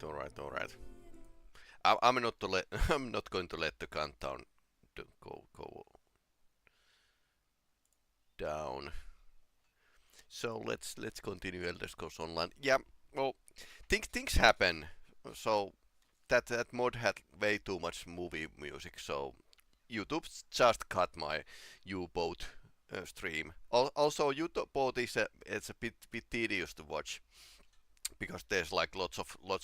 all right. I'm not to let I'm not going to let the countdown to go down. So let's continue Elder Scrolls Online. Yeah, well, things happen. So that mod had way too much movie music. So YouTube just cut my U-boat stream. Also, U-boat is it's a bit tedious to watch because there's like lots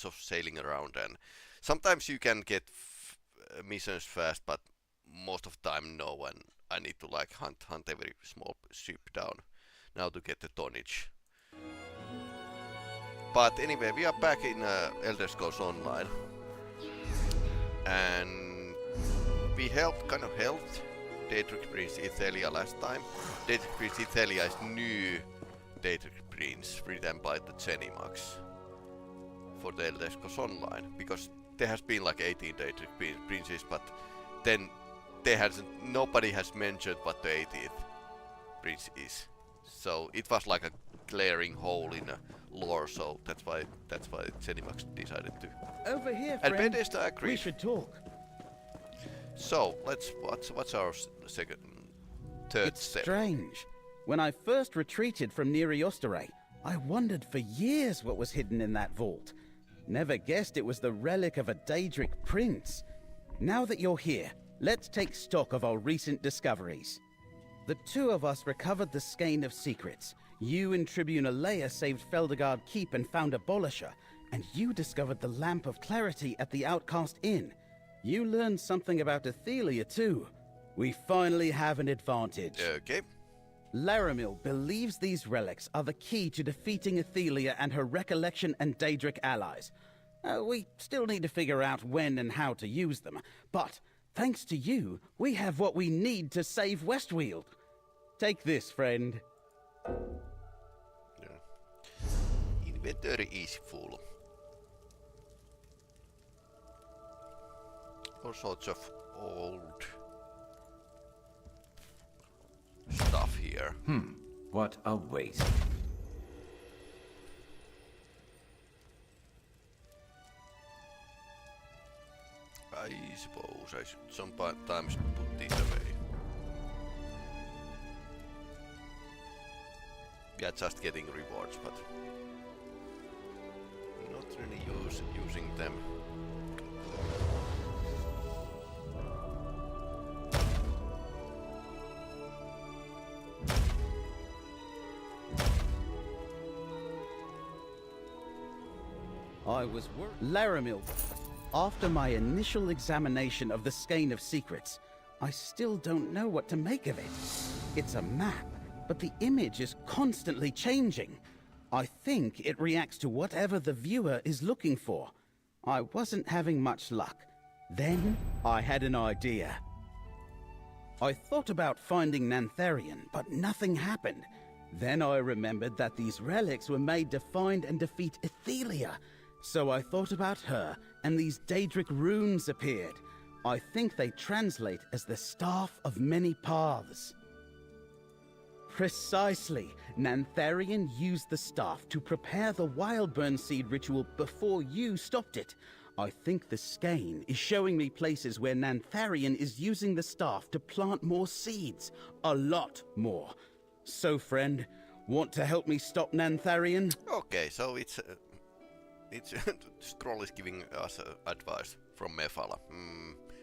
of sailing around, and sometimes you can get missions fast, but most of the time no, and I need to like hunt every small ship down now to get the tonnage. But anyway, we are back in Elder Scrolls Online, and we kind of helped Daedric Prince Ithelia last time. Daedric Prince Ithelia is new Daedric Prince written by the Zenimax for the Elder Scrolls Online, because there has been like 18 Daedric Princes, but then nobody has mentioned what the 18th prince is. So it was like a glaring hole in the lore, so that's why Zenimax decided to. Over here, and friend. Bethesda agreed. We should talk. So what's our third It's step? Strange. When I first retreated from Neri-Osterei, I wondered for years what was hidden in that vault. Never guessed it was the relic of a Daedric Prince. Now that you're here, let's take stock of our recent discoveries. The two of us recovered the Skein of Secrets. You and Tribune Alea saved Feldergard Keep and found Abolisher, and you discovered the Lamp of Clarity at the Outcast Inn. You learned something about Ithelia too. We finally have an advantage. Okay. Laramil believes these relics are the key to defeating Ithelia and her Recollection and Daedric allies. We still need to figure out when and how to use them, but thanks to you, we have what we need to save Westweald. Take this, friend. Yeah. Inventory is full. All sorts of old stuff here. What a waste. I suppose I should sometimes put these away. Yeah, just getting rewards, but not really using them. I was worried. Laramil. After my initial examination of the Skein of Secrets, I still don't know what to make of it. It's a map, but the image is constantly changing. I think it reacts to whatever the viewer is looking for. I wasn't having much luck. Then I had an idea. I thought about finding Nantharian, but nothing happened. Then I remembered that these relics were made to find and defeat Ithelia. So I thought about her, and these Daedric runes appeared. I think they translate as the Staff of Many Paths. Precisely. Nantharian used the staff to prepare the Wildburn seed ritual before you stopped it. I think the skein is showing me places where Nantharian is using the staff to plant more seeds. A lot more. So, friend, want to help me stop Nantharian? Okay, so it's Scroll is giving us advice from Mephala.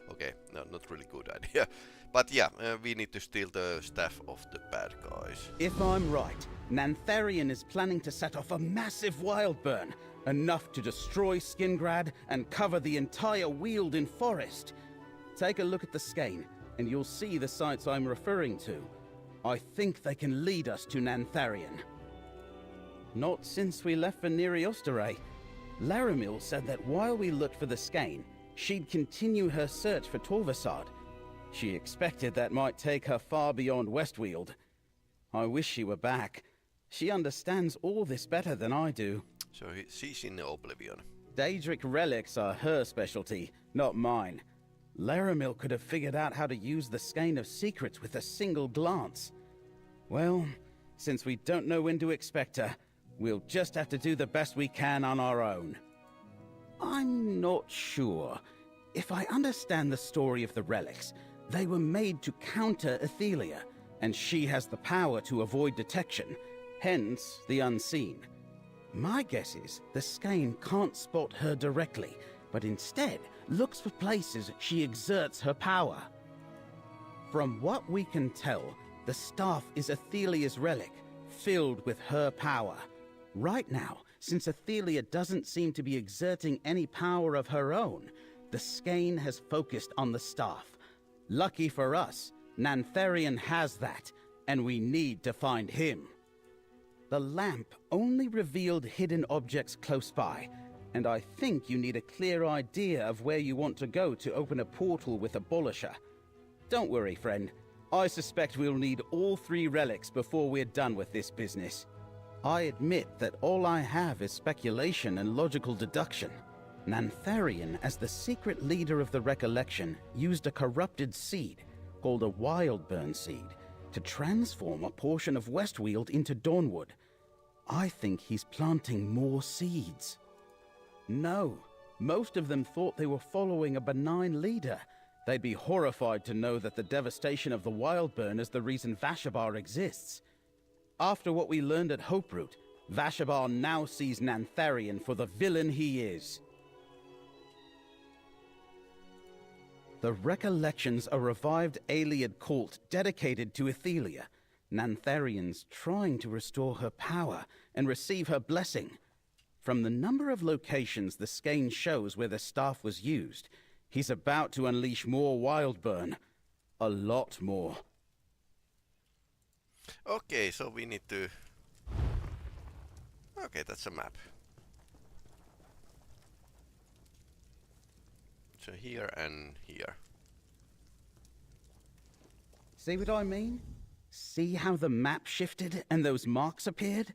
Okay, no, not really good idea. But yeah, we need to steal the staff of the bad guys. If I'm right, Nantharian is planning to set off a massive wild burn, enough to destroy Skingrad and cover the entire Weald in forest. Take a look at the skein, and you'll see the sites I'm referring to. I think they can lead us to Nantharian. Not since we left for Neri-Osterei. Laramil said that while we looked for the skein, she'd continue her search for Torvasad. She expected that might take her far beyond Westweald. I wish she were back. She understands all this better than I do. So she's in oblivion. Daedric relics are her specialty, not mine. Laramil could have figured out how to use the Skein of Secrets with a single glance. Well, since we don't know when to expect her, we'll just have to do the best we can on our own. I'm not sure. If I understand the story of the relics, they were made to counter Ithelia, and she has the power to avoid detection, hence the unseen. My guess is the skein can't spot her directly, but instead looks for places she exerts her power. From what we can tell, the staff is Ithelia's relic, filled with her power. Right now, since Ithelia doesn't seem to be exerting any power of her own, the skein has focused on the staff. Lucky for us, Nantharian has that, and we need to find him. The lamp only revealed hidden objects close by, and I think you need a clear idea of where you want to go to open a portal with Abolisher. Don't worry, friend. I suspect we'll need all 3 relics before we're done with this business. I admit that all I have is speculation and logical deduction. Nantharian, as the secret leader of the Recollection, used a corrupted seed, called a Wildburn seed, to transform a portion of Westweald into Dawnwood. I think he's planting more seeds. No, most of them thought they were following a benign leader. They'd be horrified to know that the devastation of the Wildburn is the reason Vashabar exists. After what we learned at Hoperoot, Vashabar now sees Nantharian for the villain he is. The Recollection's a revived Ayleid cult dedicated to Ithelia. Nantharian's trying to restore her power and receive her blessing. From the number of locations the skein shows where the staff was used, he's about to unleash more Wildburn. A lot more. Okay, so we need to... Okay, that's a map. So here and here. See what I mean? See how the map shifted and those marks appeared?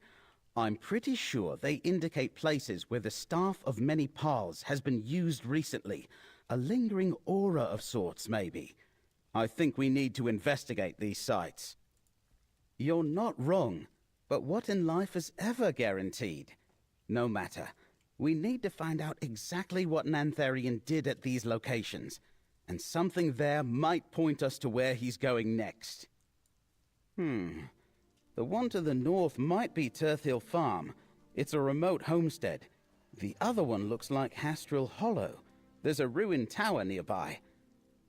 I'm pretty sure they indicate places where the Staff of Many Paths has been used recently. A lingering aura of sorts, maybe. I think we need to investigate these sites. You're not wrong, but what in life is ever guaranteed? No matter. We need to find out exactly what Nantharian did at these locations, and something there might point us to where he's going next. The one to the north might be Turthill Farm. It's a remote homestead. The other one looks like Hastrel Hollow. There's a ruined tower nearby.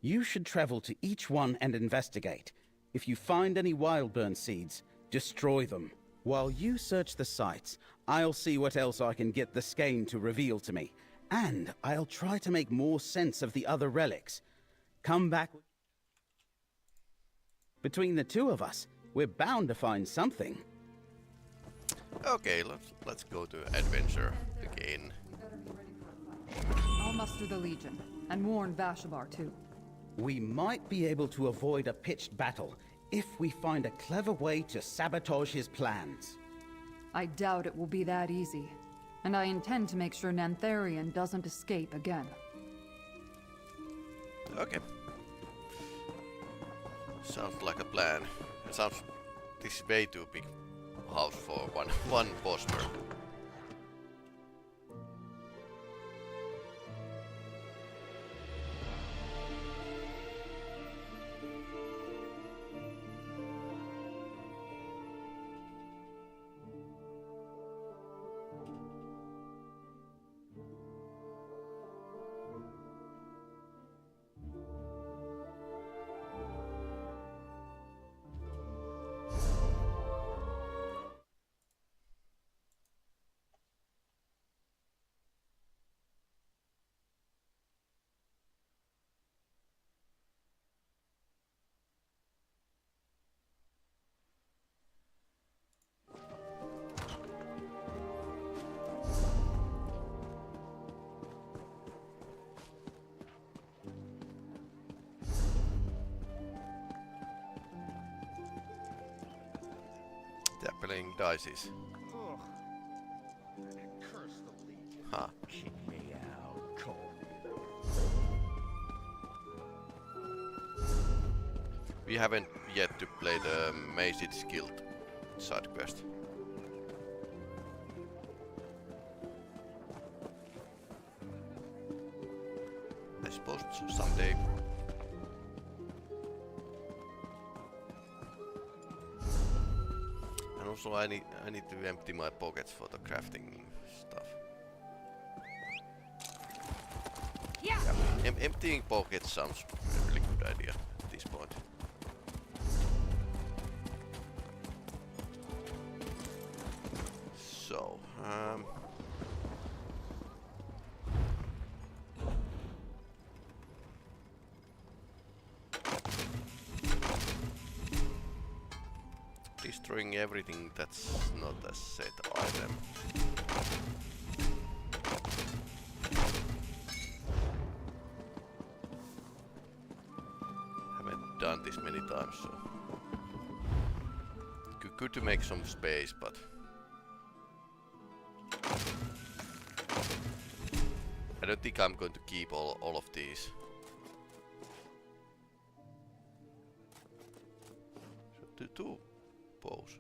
You should travel to each one and investigate. If you find any Wildburn seeds, destroy them. While you search the sites, I'll see what else I can get the skein to reveal to me. And I'll try to make more sense of the other relics. Come back. Between the two of us, we're bound to find something. Okay, let's go to adventure again. I'll muster the Legion, and warn Vashabar too. We might be able to avoid a pitched battle if we find a clever way to sabotage his plans. I doubt it will be that easy, and I intend to make sure Nantharian doesn't escape again. Okay. Sounds like a plan. Sounds... This is way too big house for one poster. Playing dices. Ugh. Curse the Legion. Huh. Kick me out, Cole. We haven't yet to play the Mace's Guild side quest. Also, I need to empty my pockets for the crafting stuff. Yeah. Emptying pockets sounds a really good idea at this point. So, destroying everything that's not a set item. Haven't done this many times, so good to make some space, but I don't think I'm going to keep all of these. So two bows.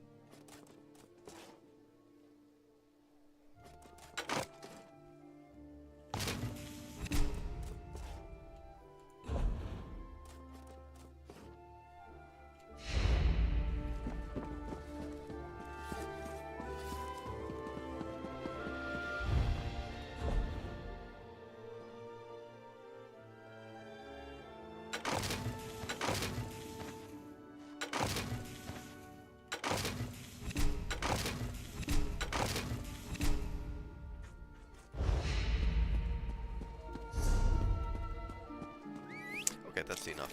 Okay, that's enough.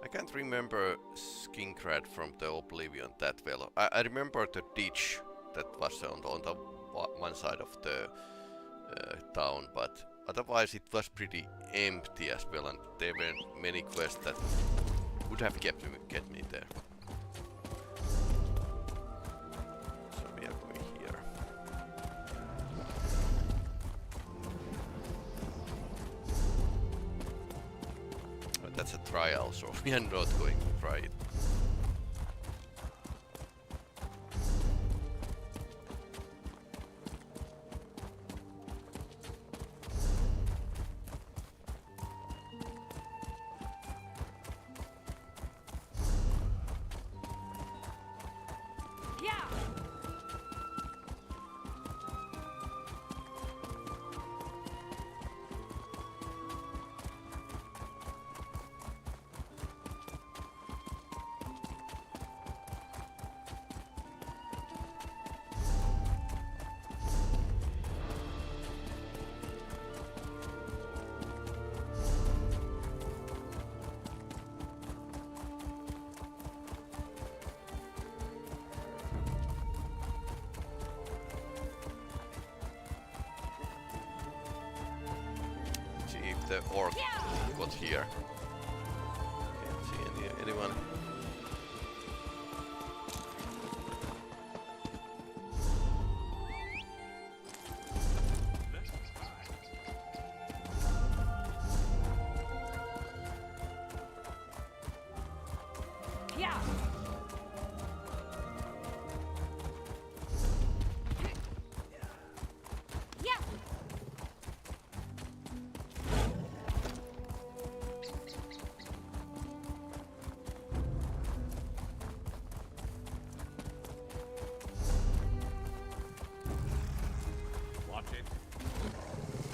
I can't remember Skingrad from the Oblivion that well. I remember the ditch that was on the one side of the town, but otherwise it was pretty empty as well, and there were many quests that would have get me there. So we are going here. But that's a trial, so we are not going to try it. The orc got here. Can't see anyone.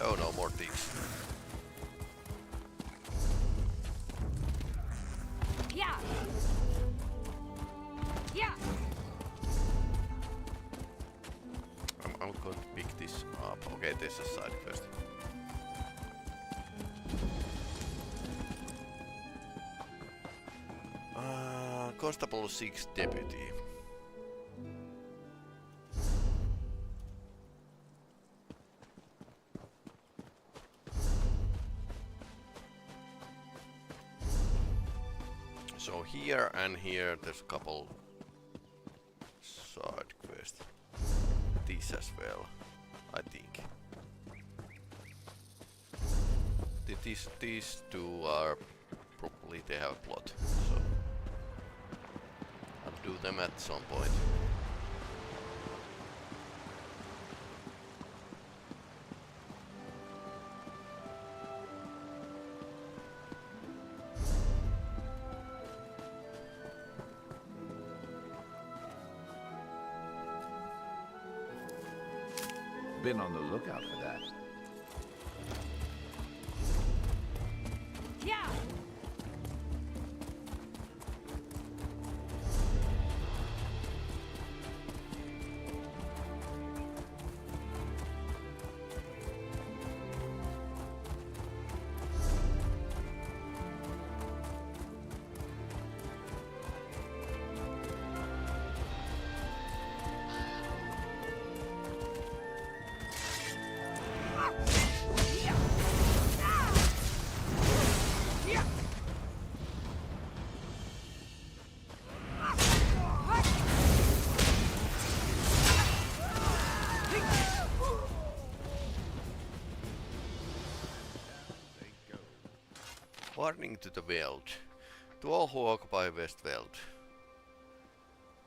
Oh no, more things. Yeah. Yeah. I'm going to pick this up. Okay, there's a side quest. Constable 6 Deputy. So here and here there's a couple side quests. These as well, I think. These two are probably they have a plot, so I'll do them at some point. Been on the lookout for that. Yeah! Warning to the Veld. To all who occupy Westveld.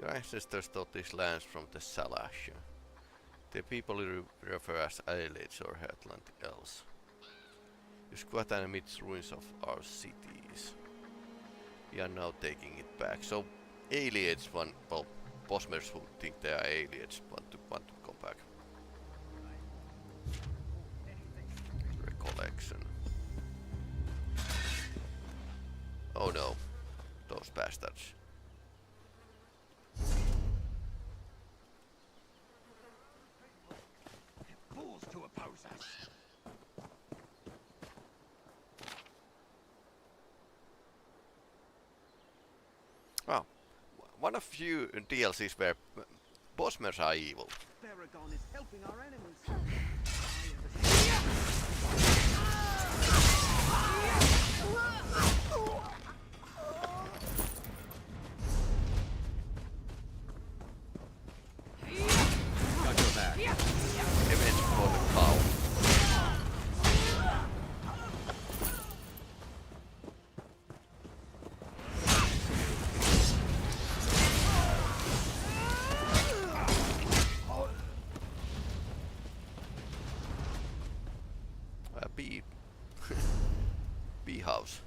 Your ancestors taught these lands from the Salash. They people refer as Aelids or Heartland Elves. You squat amidst ruins of our cities. We are now taking it back. So Aelids, well, Bosmers who think they are Aelids want to come back. Recollection. Oh no, those bastards. Fools to oppose us. Well, one of few DLCs where Bosmers are evil. Baragon is helping our enemies. Got your back. Revenge for the cow. Bee house.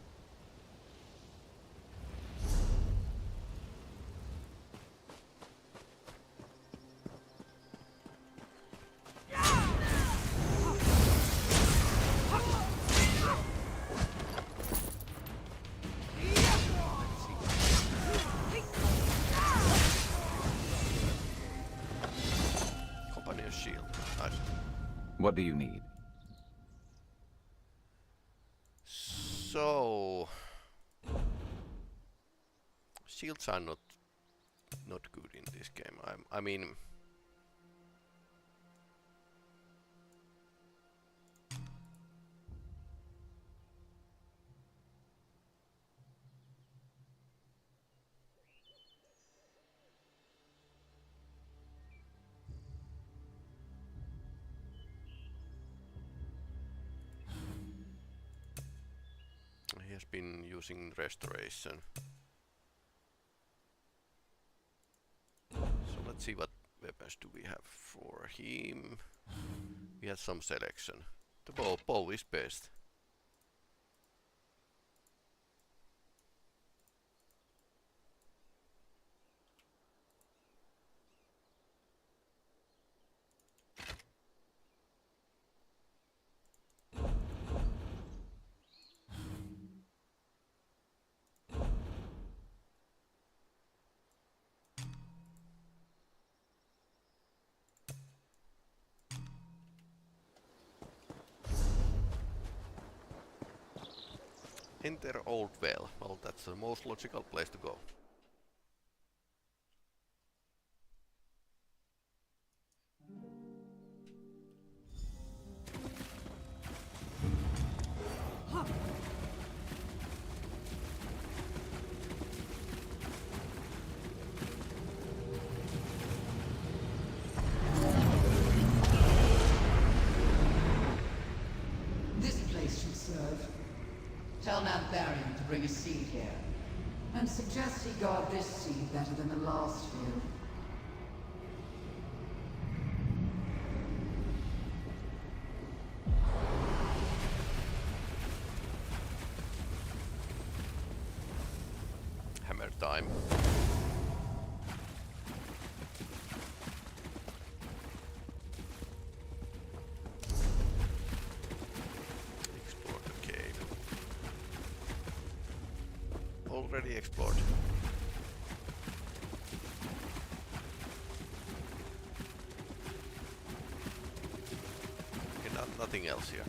Companion shield. Nice. What do you need? So shields are not good in this game. I mean, he has been using restoration. So let's see what weapons do we have for him. We have some selection. The bow is best. Enter Old Vale. Well, that's the most logical place to go. This place should serve. Tell Nantharian to bring a seed here, and suggests he guard this seed better than the last few. Hammer time. Explore the cave. Already explored. Okay, nothing else here.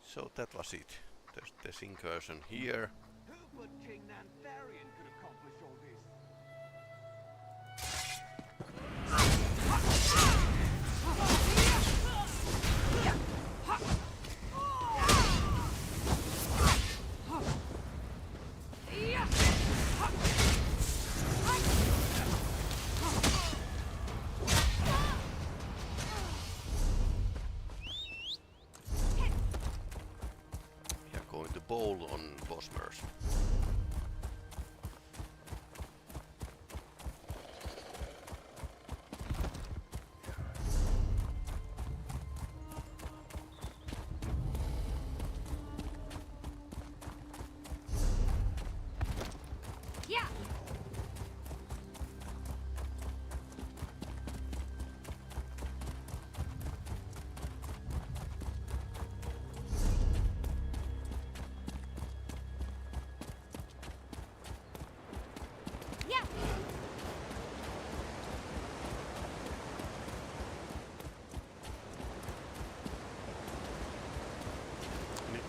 So that was it. There's this incursion here. Who but King Nantharian could accomplish all this? We are going to bowl on Bosmers.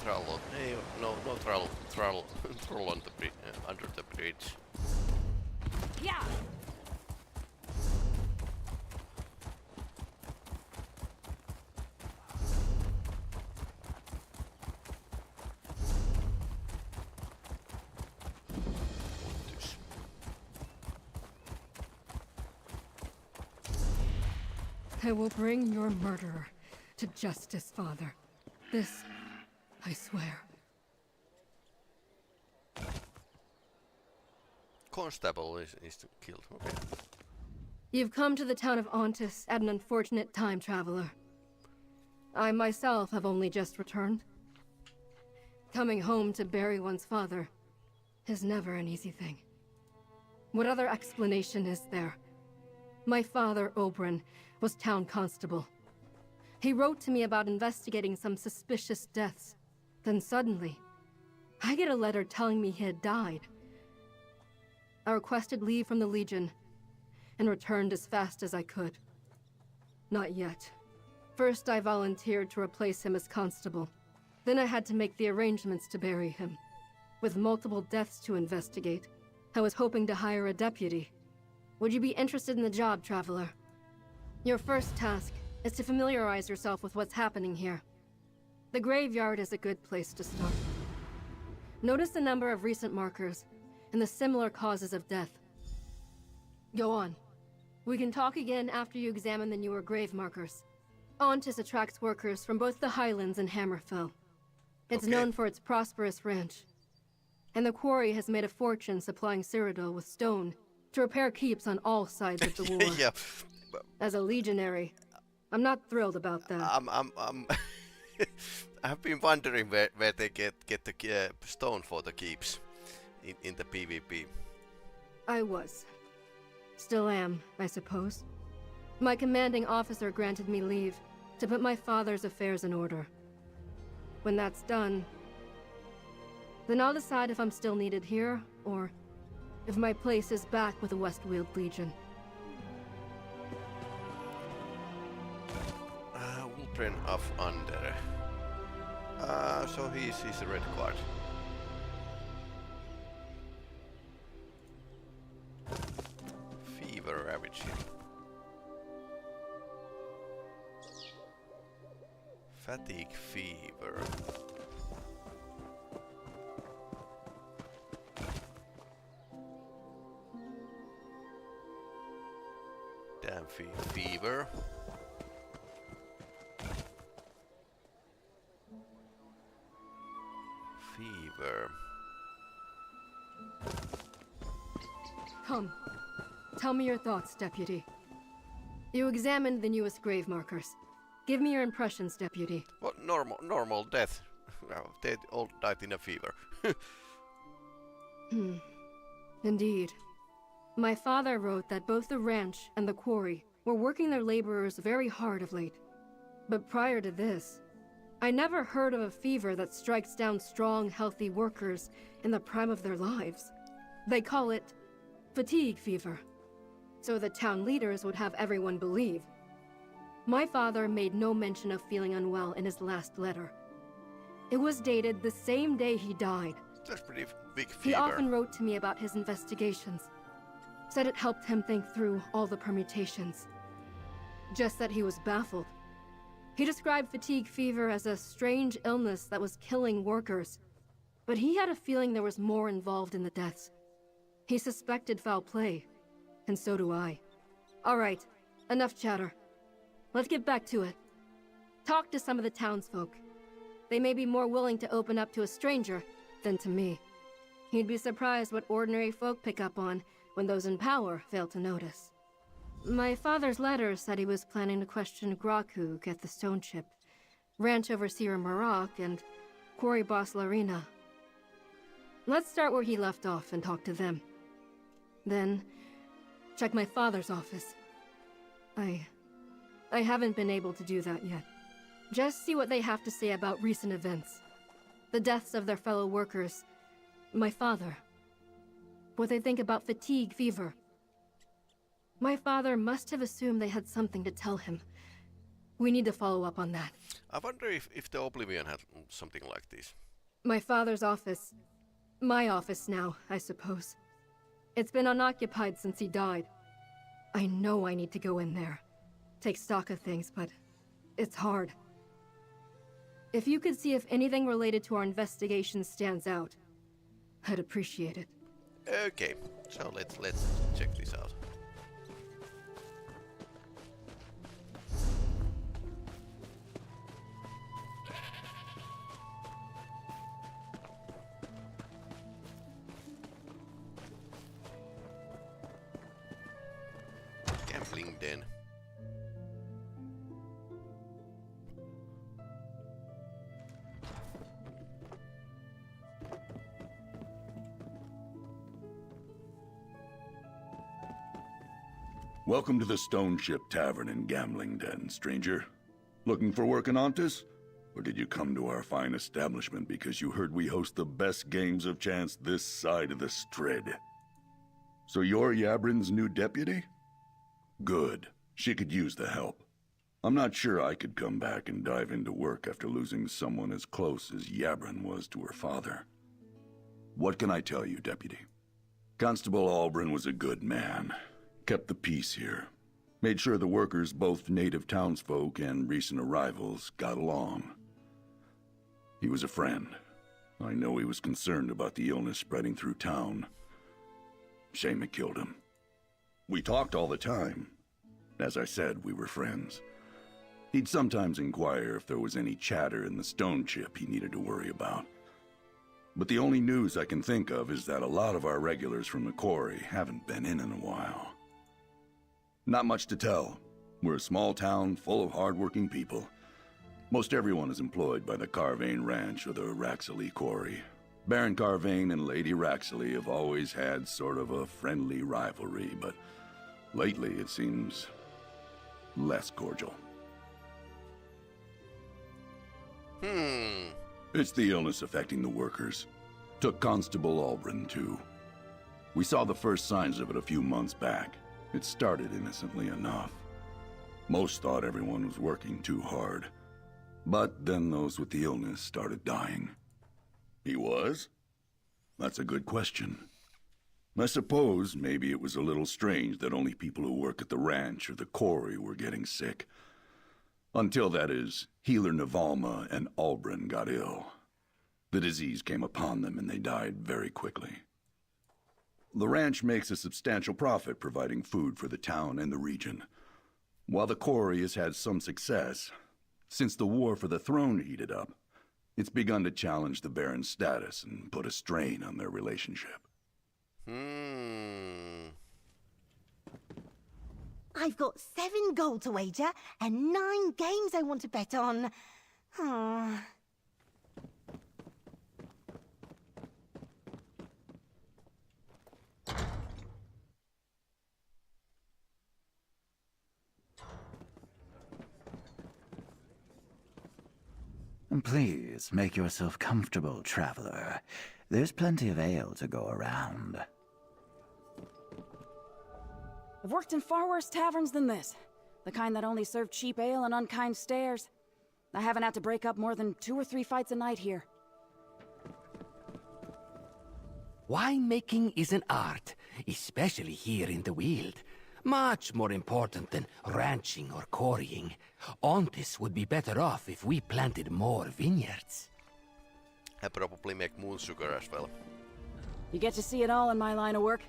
Troll. Hey, no troll. Troll on the under the bridge. Yeah. I will bring your murderer to justice, Father. This, I swear. Constable is killed. Okay. You've come to the town of Ontis at an unfortunate time, traveler. I myself have only just returned. Coming home to bury one's father is never an easy thing. What other explanation is there? My father, Oberyn, was town constable. He wrote to me about investigating some suspicious deaths. Then suddenly, I get a letter telling me he had died. I requested leave from the Legion and returned as fast as I could. Not yet. First, I volunteered to replace him as constable. Then I had to make the arrangements to bury him. With multiple deaths to investigate, I was hoping to hire a deputy. Would you be interested in the job, traveler? Your first task is to familiarize yourself with what's happening here. The graveyard is a good place to start. Notice the number of recent markers and the similar causes of death. Go on. We can talk again after you examine the newer grave markers. Ontis attracts workers from both the Highlands and Hammerfell. It's known for its prosperous ranch. And the quarry has made a fortune supplying Cyrodiil with stone to repair keeps on all sides of the war. Yeah. As a legionary, I'm not thrilled about that. I've been wondering where they get the stone for the keeps in the PvP. I was. Still am, I suppose. My commanding officer granted me leave to put my father's affairs in order. When that's done, then I'll decide if I'm still needed here, or if my place is back with the Westweald Legion. Ultren of Under. So he's a red card. Fever ravaging. Fatigue fever. Damn fever. Fever. Come. Tell me your thoughts, Deputy. You examined the newest grave markers. Give me your impressions, Deputy. What normal death? Well, they all died in a fever. Indeed. My father wrote that both the ranch and the quarry were working their laborers very hard of late. But prior to this, I never heard of a fever that strikes down strong, healthy workers in the prime of their lives. They call it fatigue fever. So the town leaders would have everyone believe. My father made no mention of feeling unwell in his last letter. It was dated the same day he died. That's pretty big fever. He often wrote to me about his investigations. Said it helped him think through all the permutations. Just that he was baffled. He described fatigue fever as a strange illness that was killing workers. But he had a feeling there was more involved in the deaths. He suspected foul play. And so do I. All right, enough chatter. Let's get back to it. Talk to some of the townsfolk. They may be more willing to open up to a stranger than to me. You'd be surprised what ordinary folk pick up on when those in power fail to notice. My father's letter said he was planning to question Graku at the stone ship, ranch overseer Marak, and quarry boss Larina. Let's start where he left off and talk to them. Then, check my father's office. I haven't been able to do that yet. Just see what they have to say about recent events. The deaths of their fellow workers. My father. What they think about fatigue fever. My father must have assumed they had something to tell him. We need to follow up on that. I wonder if the Oblivion had something like this. My father's office. My office now, I suppose. It's been unoccupied since he died. I know I need to go in there. Take stock of things, but it's hard. If you could see if anything related to our investigation stands out, I'd appreciate it. Okay, so let's check this out. Gambling den. Welcome to the Stone Ship Tavern and Gambling Den, stranger. Looking for work in Ontis? Or did you come to our fine establishment because you heard we host the best games of chance this side of the Strid? So you're Yabrin's new deputy? Good. She could use the help. I'm not sure I could come back and dive into work after losing someone as close as Yabrin was to her father. What can I tell you, deputy? Constable Albrin was a good man. Kept the peace here. Made sure the workers, both native townsfolk and recent arrivals, got along. He was a friend. I know he was concerned about the illness spreading through town. Shame it killed him. We talked all the time. As I said, we were friends. He'd sometimes inquire if there was any chatter in the stone chip he needed to worry about. But the only news I can think of is that a lot of our regulars from the quarry haven't been in a while. Not much to tell. We're a small town full of hard-working people. Most everyone is employed by the Carvane Ranch or the Raxley Quarry. Baron Carvane and Lady Raxley have always had sort of a friendly rivalry, but lately it seems less cordial. It's the illness affecting the workers. Took Constable Albrin, too. We saw the first signs of it a few months back. It started innocently enough. Most thought everyone was working too hard. But then those with the illness started dying. He was? That's a good question. I suppose maybe it was a little strange that only people who work at the ranch or the quarry were getting sick. Until, that is, Healer Navalma and Albrin got ill. The disease came upon them and they died very quickly. The ranch makes a substantial profit providing food for the town and the region. While the quarry has had some success, since the war for the throne heated up, it's begun to challenge the Baron's status and put a strain on their relationship. I've got 7 gold to wager and 9 games I want to bet on. Ah. Please make yourself comfortable, traveler. There's plenty of ale to go around. I've worked in far worse taverns than this. The kind that only served cheap ale and unkind stares. I haven't had to break up more than 2 or 3 fights a night here. Winemaking is an art, especially here in the Weald. Much more important than ranching or quarrying. Ontis would be better off if we planted more vineyards. I probably make moon sugar as well. You get to see it all in my line of work.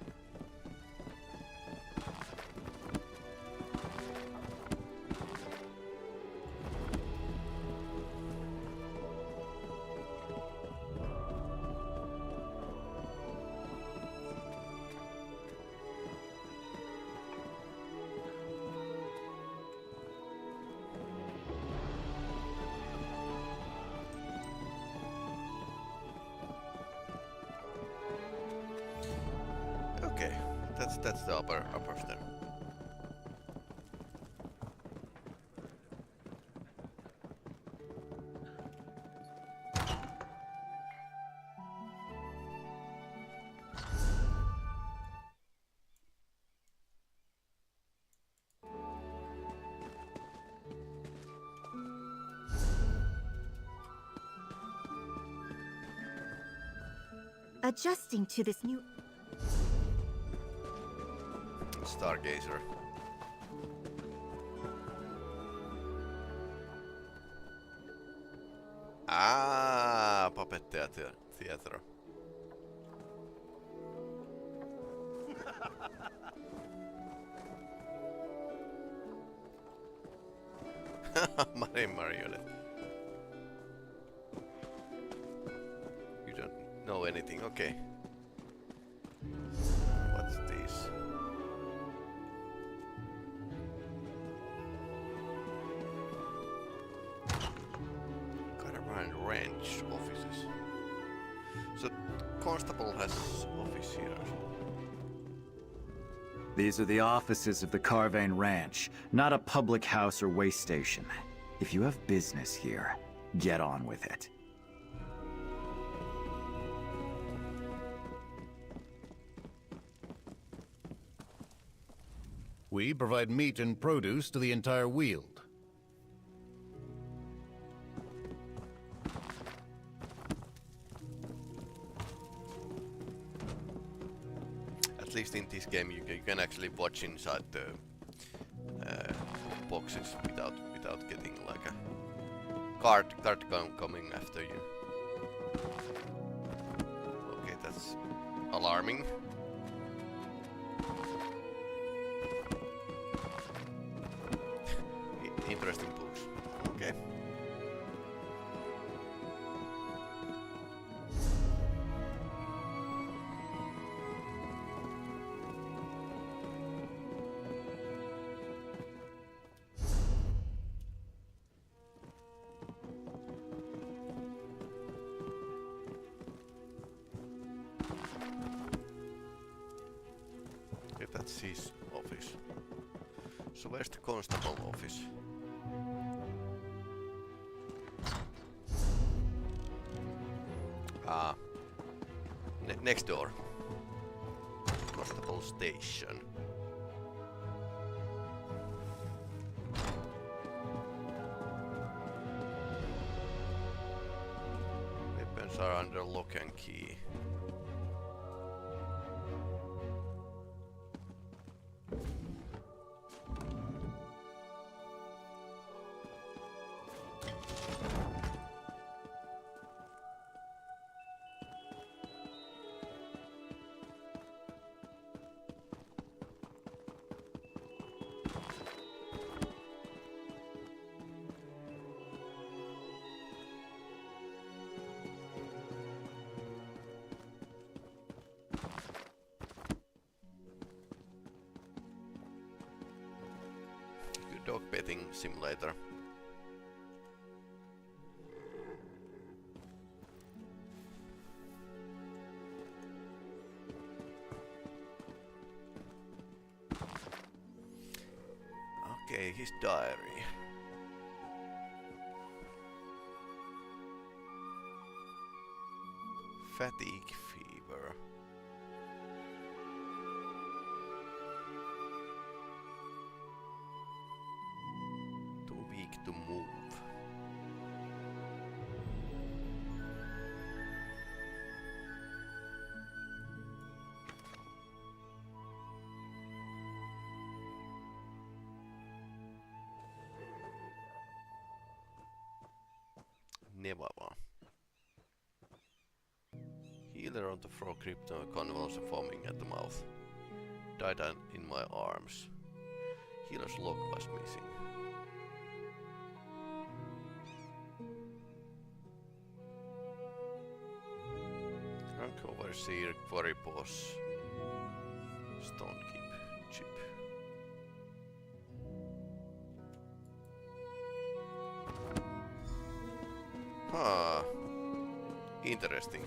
Okay, that's the upper step. Adjusting to this new... Stargazer. Ah, Puppet Theater. Marionette. You don't know anything, okay. What's this? Caravan Ranch offices. So, Constable has office here. These are the offices of the Carvane Ranch, not a public house or way station. If you have business here, get on with it. We provide meat and produce to the entire Weald. At least in this game, you can actually watch inside the boxes without getting like a card coming after you. Okay, that's alarming. Interesting books. Okay. Okay, that's his office. So where's the constable office? Next door. Constable station. Weapons are under lock and key. dog petting simulator. Okay, his diary. Fatigue fever. Too weak to move. Nevava. Healer on the frog crypto convulsion foaming at the mouth. Died in my arms. Healer's log was missing. Rank overseer, quarry boss. Stone keep chip. Ah, interesting.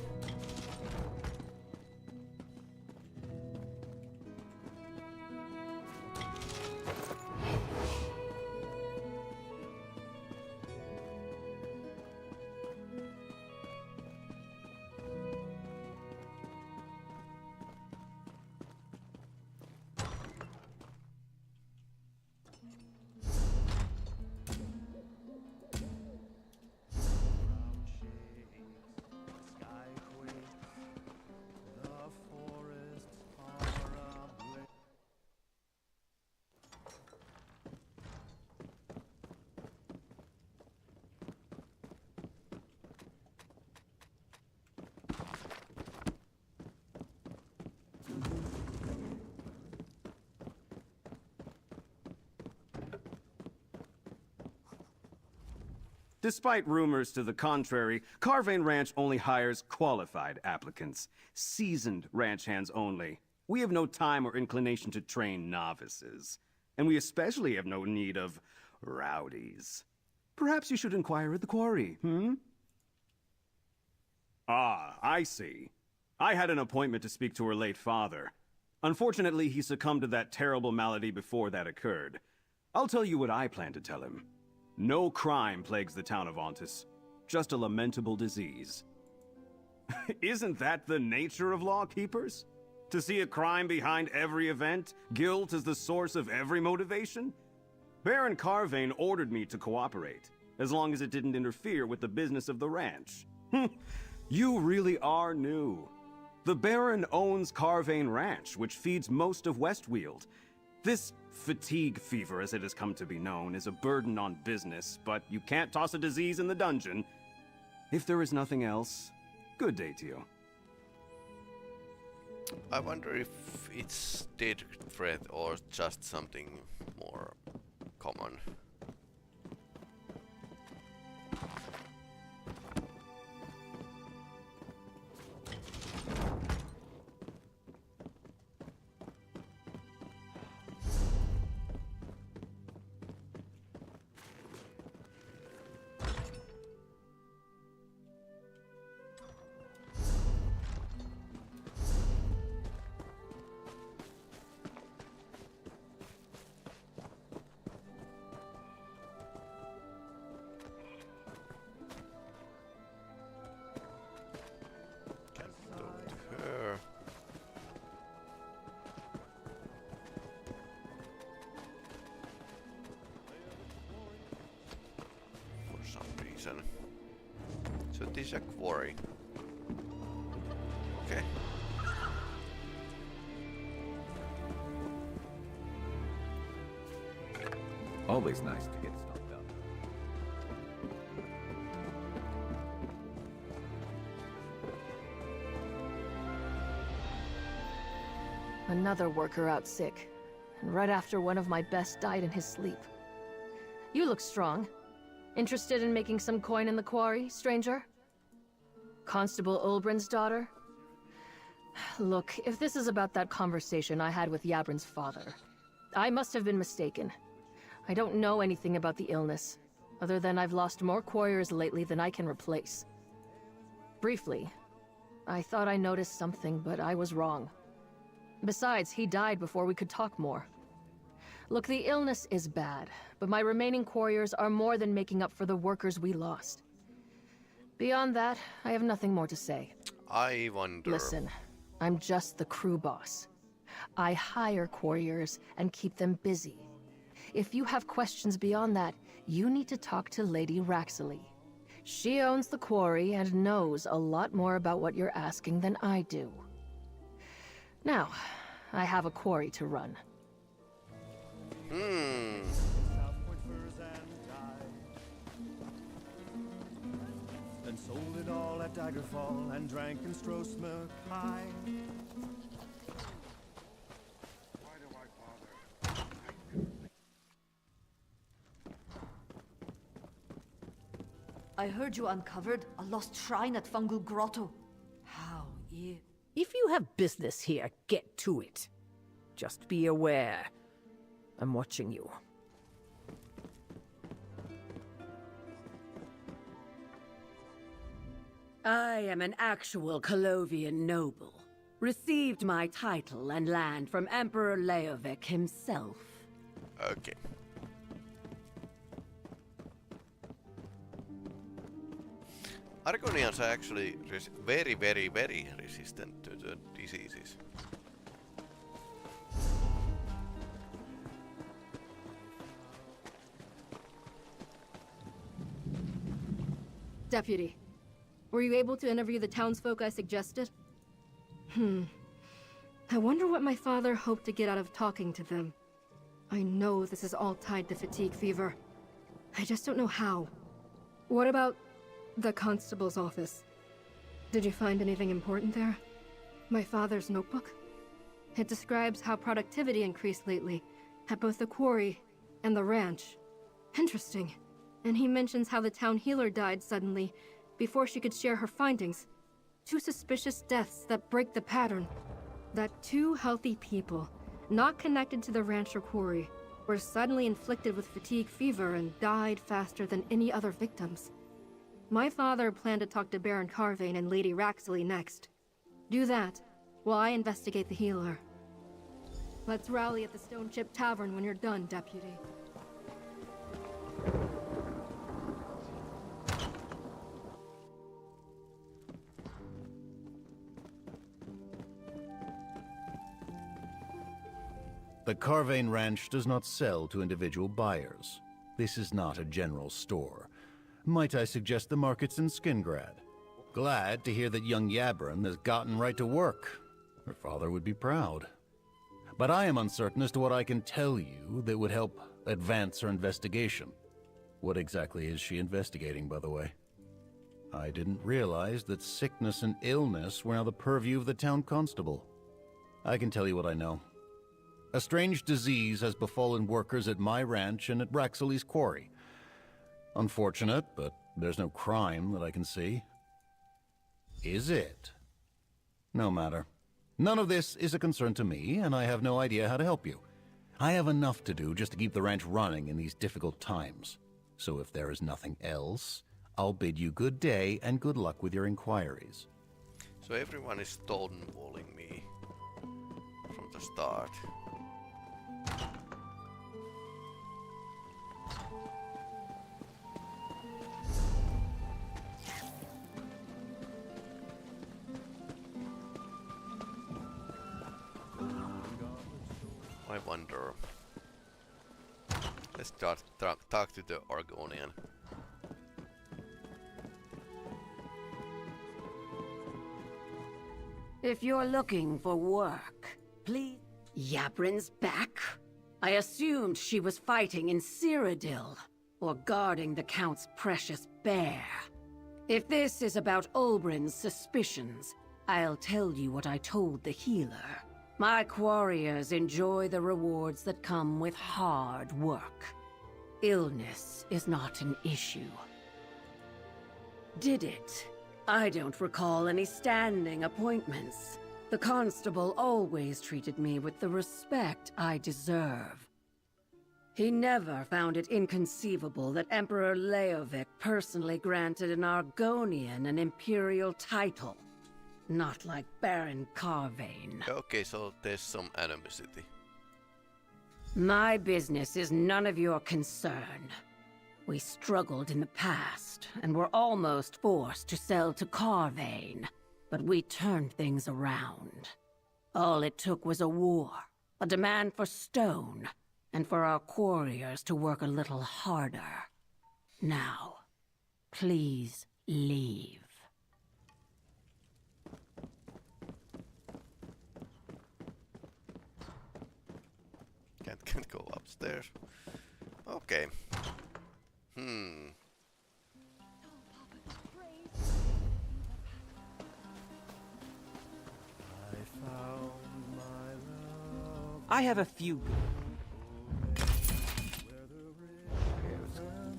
Despite rumors to the contrary, Carvane Ranch only hires qualified applicants. Seasoned ranch hands only. We have no time or inclination to train novices. And we especially have no need of rowdies. Perhaps you should inquire at the quarry, Ah, I see. I had an appointment to speak to her late father. Unfortunately, he succumbed to that terrible malady before that occurred. I'll tell you what I plan to tell him. No crime plagues the town of Ontis. Just a lamentable disease. Isn't that the nature of lawkeepers? To see a crime behind every event? Guilt is the source of every motivation? Baron Carvane ordered me to cooperate, as long as it didn't interfere with the business of the ranch. You really are new. The Baron owns Carvane Ranch, which feeds most of Westweald. This fatigue fever, as it has come to be known, is a burden on business, but you can't toss a disease in the dungeon. If there is nothing else, good day to you. I wonder if it's Daedric threat or just something more common. So this is a quarry. Okay. Always nice to get stuff done. Another worker out sick. And right after one of my best died in his sleep. You look strong. Interested in making some coin in the quarry, stranger? Constable Ulbrin's daughter? Look, if this is about that conversation I had with Yabrin's father, I must have been mistaken. I don't know anything about the illness, other than I've lost more quarriers lately than I can replace. Briefly, I thought I noticed something, but I was wrong. Besides, he died before we could talk more. Look, the illness is bad, but my remaining quarriers are more than making up for the workers we lost. Beyond that, I have nothing more to say. I wonder... Listen, I'm just the crew boss. I hire quarriers and keep them busy. If you have questions beyond that, you need to talk to Lady Raxley. She owns the quarry and knows a lot more about what you're asking than I do. Now, I have a quarry to run. And sold it all at Daggerfall and drank in Strosmerk High. I heard you uncovered a lost shrine at Fungal Grotto. How If you have business here, get to it. Just be aware. I'm watching you. I am an actual Colovian noble. Received my title and land from Emperor Leovek himself. Okay. Argonians are actually very, very, very resistant to the diseases. Deputy, were you able to interview the townsfolk I suggested? I wonder what my father hoped to get out of talking to them. I know this is all tied to fatigue fever. I just don't know how. What about the constable's office? Did you find anything important there? My father's notebook? It describes how productivity increased lately at both the quarry and the ranch. Interesting. And he mentions how the town healer died suddenly before she could share her findings. 2 suspicious deaths that break the pattern. That 2 healthy people, not connected to the ranch or quarry, were suddenly inflicted with fatigue fever and died faster than any other victims. My father planned to talk to Baron Carvane and Lady Raxley next. Do that, while I investigate the healer. Let's rally at the Stone Chip Tavern when you're done, Deputy. The Carvane Ranch does not sell to individual buyers. This is not a general store. Might I suggest the markets in Skingrad? Glad to hear that young Yabrin has gotten right to work. Her father would be proud. But I am uncertain as to what I can tell you that would help advance her investigation. What exactly is she investigating, by the way? I didn't realize that sickness and illness were now the purview of the town constable. I can tell you what I know. A strange disease has befallen workers at my ranch and at Raxley's quarry. Unfortunate, but there's no crime that I can see. Is it? No matter. None of this is a concern to me, and I have no idea how to help you. I have enough to do just to keep the ranch running in these difficult times. So if there is nothing else, I'll bid you good day and good luck with your inquiries. So everyone is stonewalling me from the start. I wonder. Let's talk to the Argonian. If you're looking for work, please... Yabrin's back? I assumed she was fighting in Cyrodiil, or guarding the Count's precious bear. If this is about Olbrin's suspicions, I'll tell you what I told the healer. My quarriers enjoy the rewards that come with hard work. Illness is not an issue. Did it? I don't recall any standing appointments. The constable always treated me with the respect I deserve. He never found it inconceivable that Emperor Leovic personally granted an Argonian an imperial title. Not like Baron Carvane. Okay, so there's some animosity. My business is none of your concern. We struggled in the past, and were almost forced to sell to Carvane. But we turned things around. All it took was a war, a demand for stone, and for our quarriers to work a little harder. Now, please leave. Can't go upstairs. Okay. I have a few.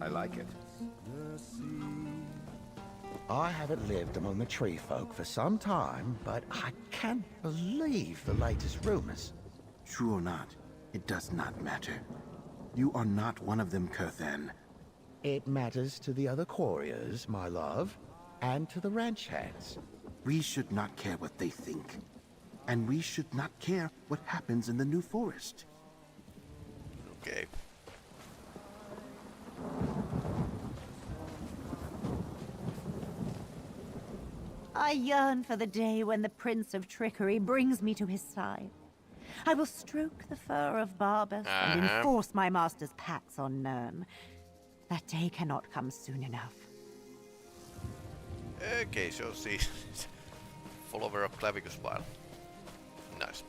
I like it. I haven't lived among the tree folk for some time, but I can't believe the latest rumors. True or not, it does not matter. You are not one of them, Kurthan. It matters to the other quarriers, my love, and to the ranch hands. We should not care what they think. And we should not care what happens in the New Forest. Okay. I yearn for the day when the Prince of Trickery brings me to his side. I will stroke the fur of Barbas and enforce my master's pax on Nern. That day cannot come soon enough. Okay, so she's follower of Clavicus Vile. Nice.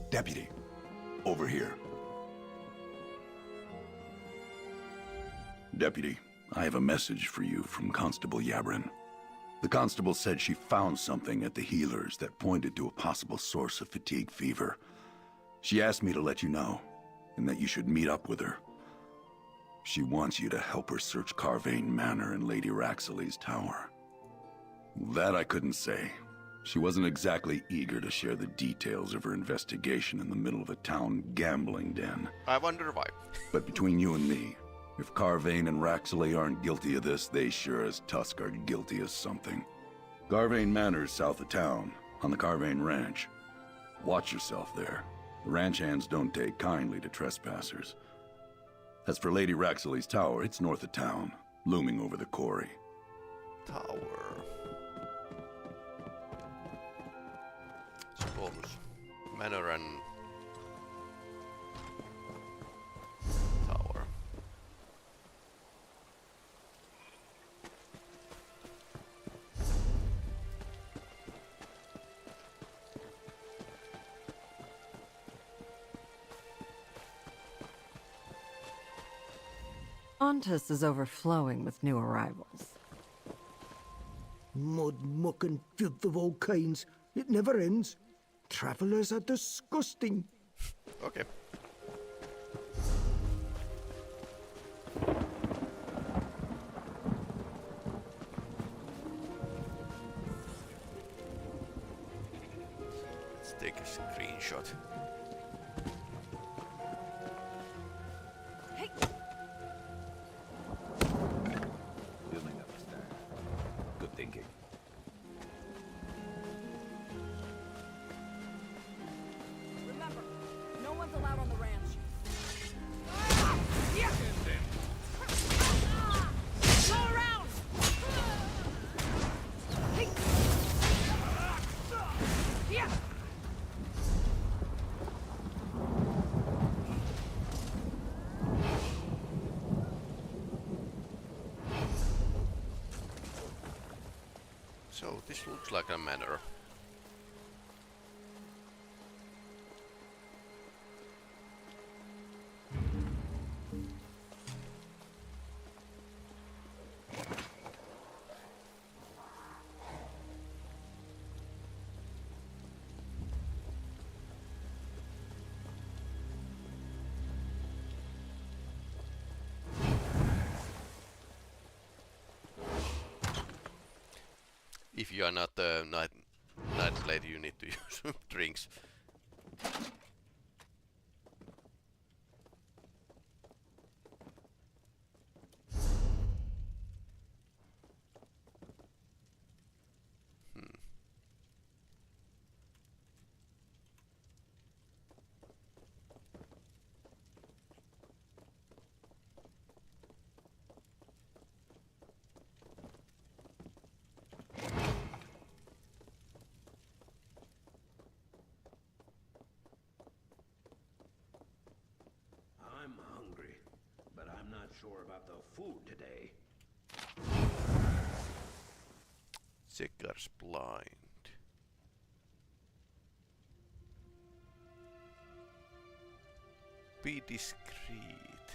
Deputy, over here. Deputy, I have a message for you from Constable Yabrin. The constable said she found something at the healers that pointed to a possible source of fatigue fever. She asked me to let you know, and that you should meet up with her. She wants you to help her search Carvane Manor and Lady Raxley's tower. That I couldn't say. She wasn't exactly eager to share the details of her investigation in the middle of a town gambling den. I wonder why. But between you and me, if Carvane and Raxley aren't guilty of this, they sure as Tusk are guilty of something. Carvane Manor's south of town, on the Carvane Ranch. Watch yourself there. The ranch hands don't take kindly to trespassers. As for Lady Raxley's tower, it's north of town, looming over the quarry. Tower. Suppose Manor and tower. Ontus is overflowing with new arrivals. Mud, muck, and filth of all kinds. It never ends. Travelers are disgusting. Okay. Let's take a screenshot. Building up a stack. Good thinking. Remember, no one's allowed on the ranch. Go around! Yeah! So this looks like a manor. if you are not a night lady, you need to use drinks. I'm hungry, but I'm not sure about the food today. Checker's blind. Be discreet.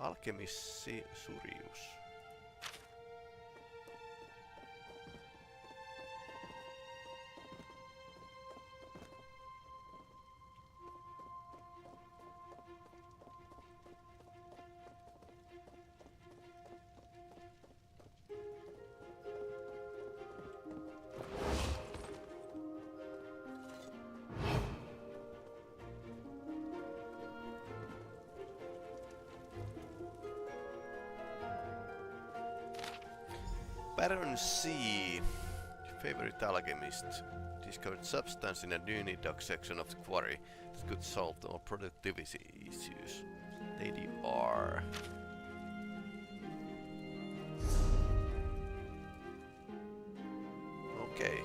Alchemist Surius. Baron C, favorite alchemist, discovered substance in a newly dug section of the quarry that could solve all productivity issues. Lady R. Okay.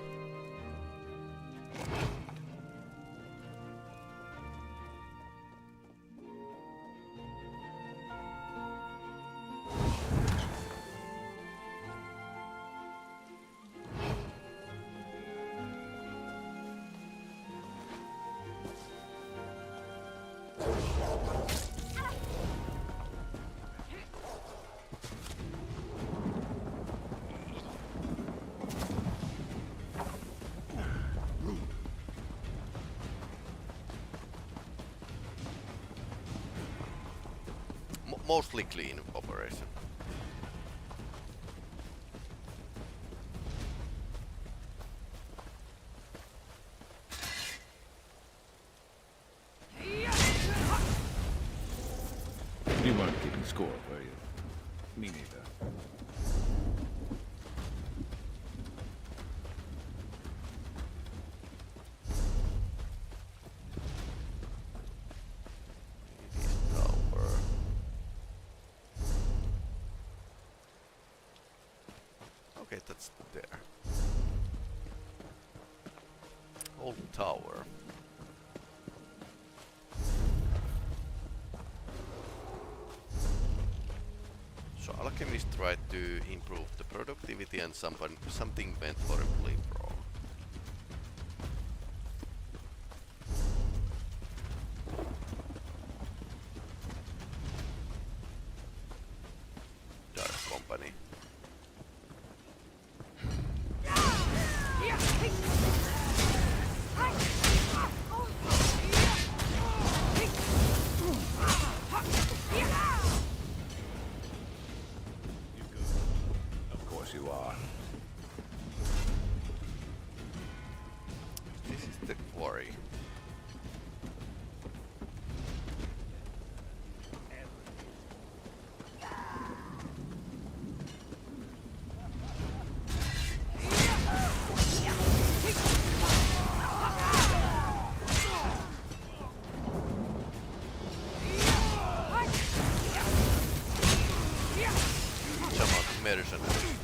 Mostly clean operation. You weren't keeping score, were you? Me neither. Okay, that's there. Old tower. So alchemist tried to improve the productivity and something went horribly wrong. Dark company. Of course you are. This is the quarry. Some of the mercenaries.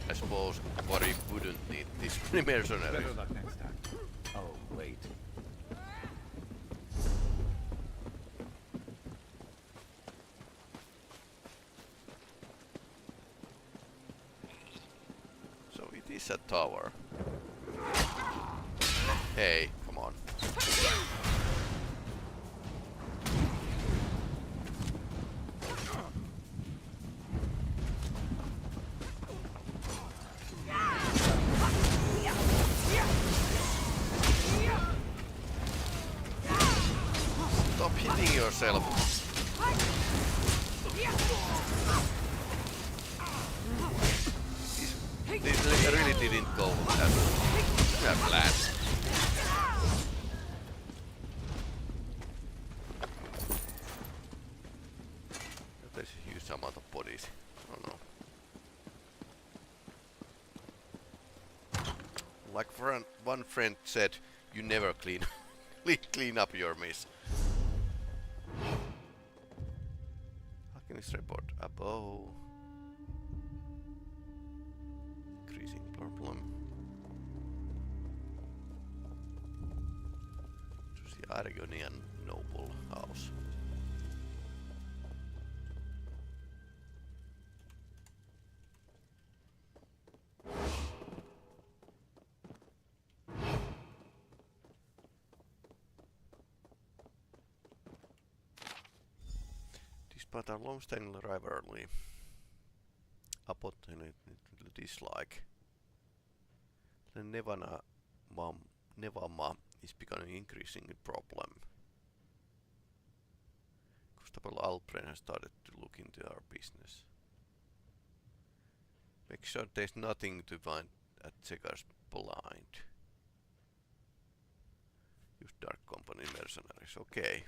I suppose quarry wouldn't need this many mercenaries. Better luck next time. Oh, wait. So it is a tower. Hey, come on. Stop hitting yourself. This really didn't go as planned. There's a huge amount of bodies. Oh no. Like one friend said, you never clean up your mess. Alchemist report above. Increasing problem. To the Argonian noble house. Despite our long-standing rivalry, opportunity dislike, the Nevama is becoming increasingly problem. Constable Alpren has started to look into our business. Make sure there's nothing to find at Zegar's blind. Use dark company mercenaries, okay.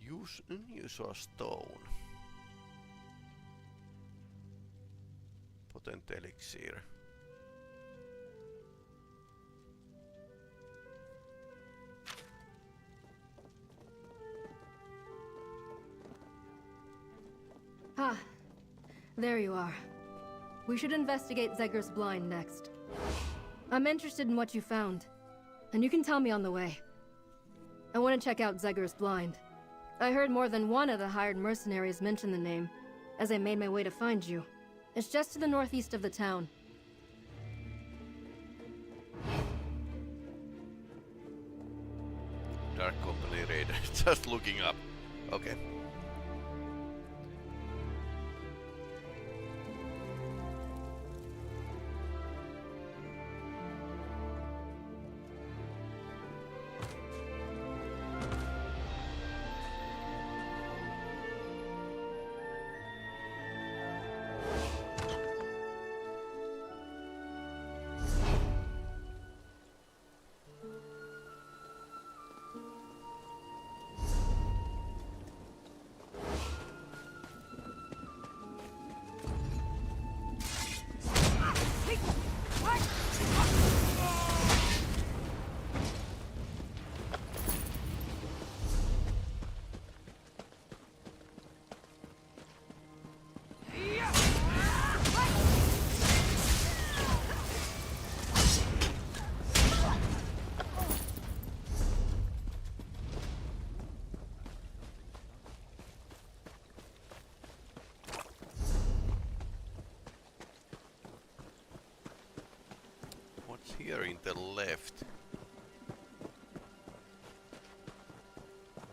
Use unusual stone. Potent elixir. Ah, there you are. We should investigate Zegar's blind next. I'm interested in what you found, and you can tell me on the way. I want to check out Zegar's blind. I heard more than one of the hired mercenaries mention the name, as I made my way to find you. It's just to the northeast of the town. Dark Company Raider, just looking up. Okay. Here in the left.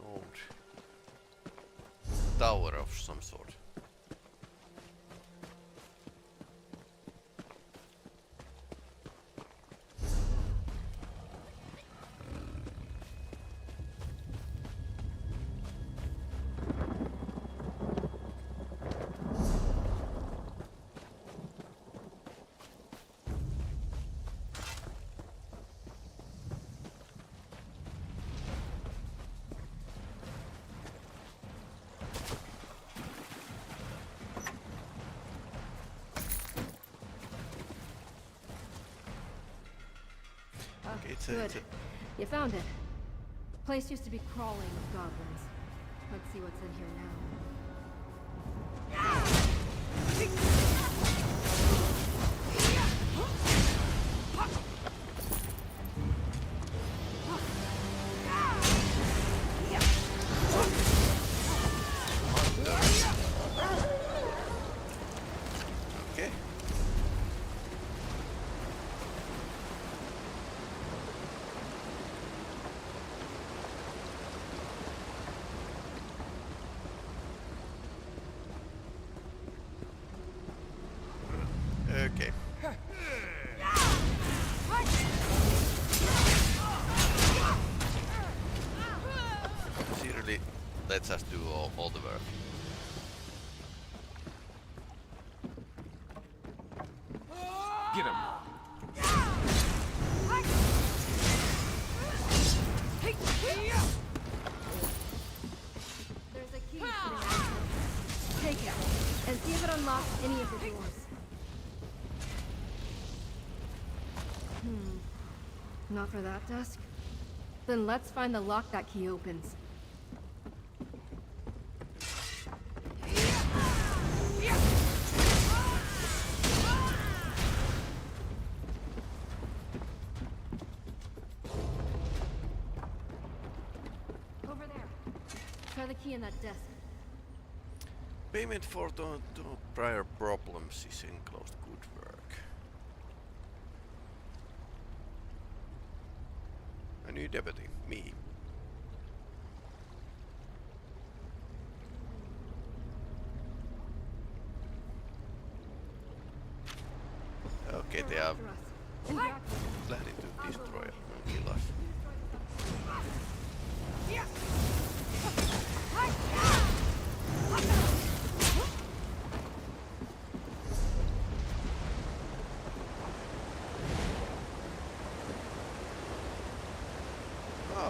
Old tower of some sort. Good. You found it. Place used to be crawling with goblins. Let's see what's in here now. Okay. lets us do all the work. Get him. There's a key. Take it, and see if it unlocks any of the doors. Not for that desk? Then let's find the lock that key opens. Over there. Try the key in that desk. Payment for the prior problems is enclosed. Good work. A new deputy, me. Okay, they are planning to destroy and kill us.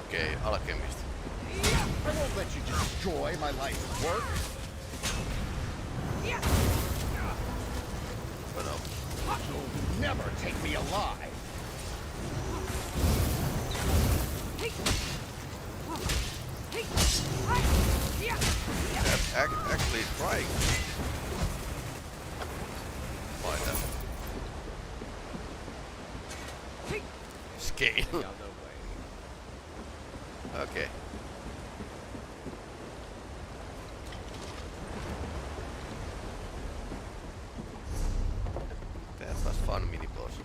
Okay, alchemist. I won't let you destroy my life's work. But no. You'll never take me alive. That's actually trying. Why that? Scale. Okay. That was fun mini boss.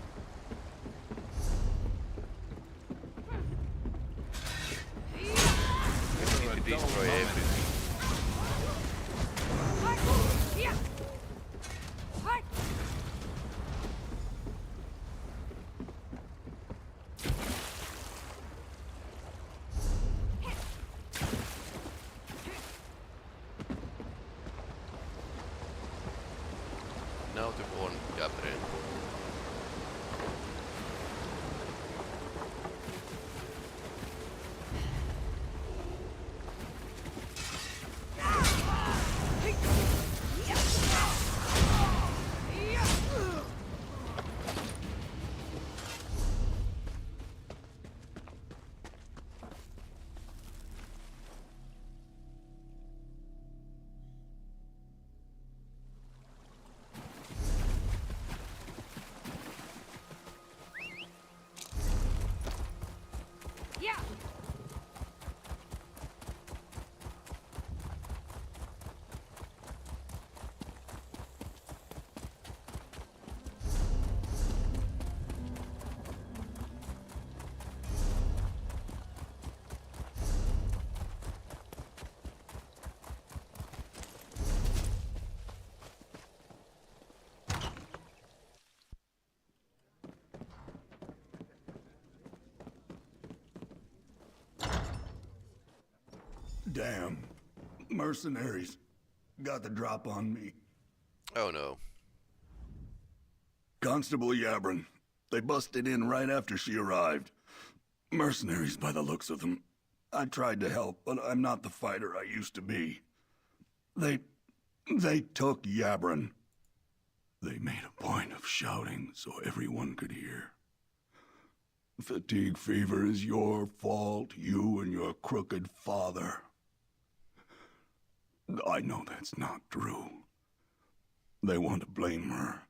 We need to destroy everything. Now to warn Gabriel. Damn. Mercenaries got the drop on me. Oh no. Constable Yabrin. They busted in right after she arrived. Mercenaries by the looks of them. I tried to help, but I'm not the fighter I used to be. They took Yabrin. They made a point of shouting so everyone could hear. Fatigue fever is your fault, you and your crooked father. I know that's not true. They want to blame her.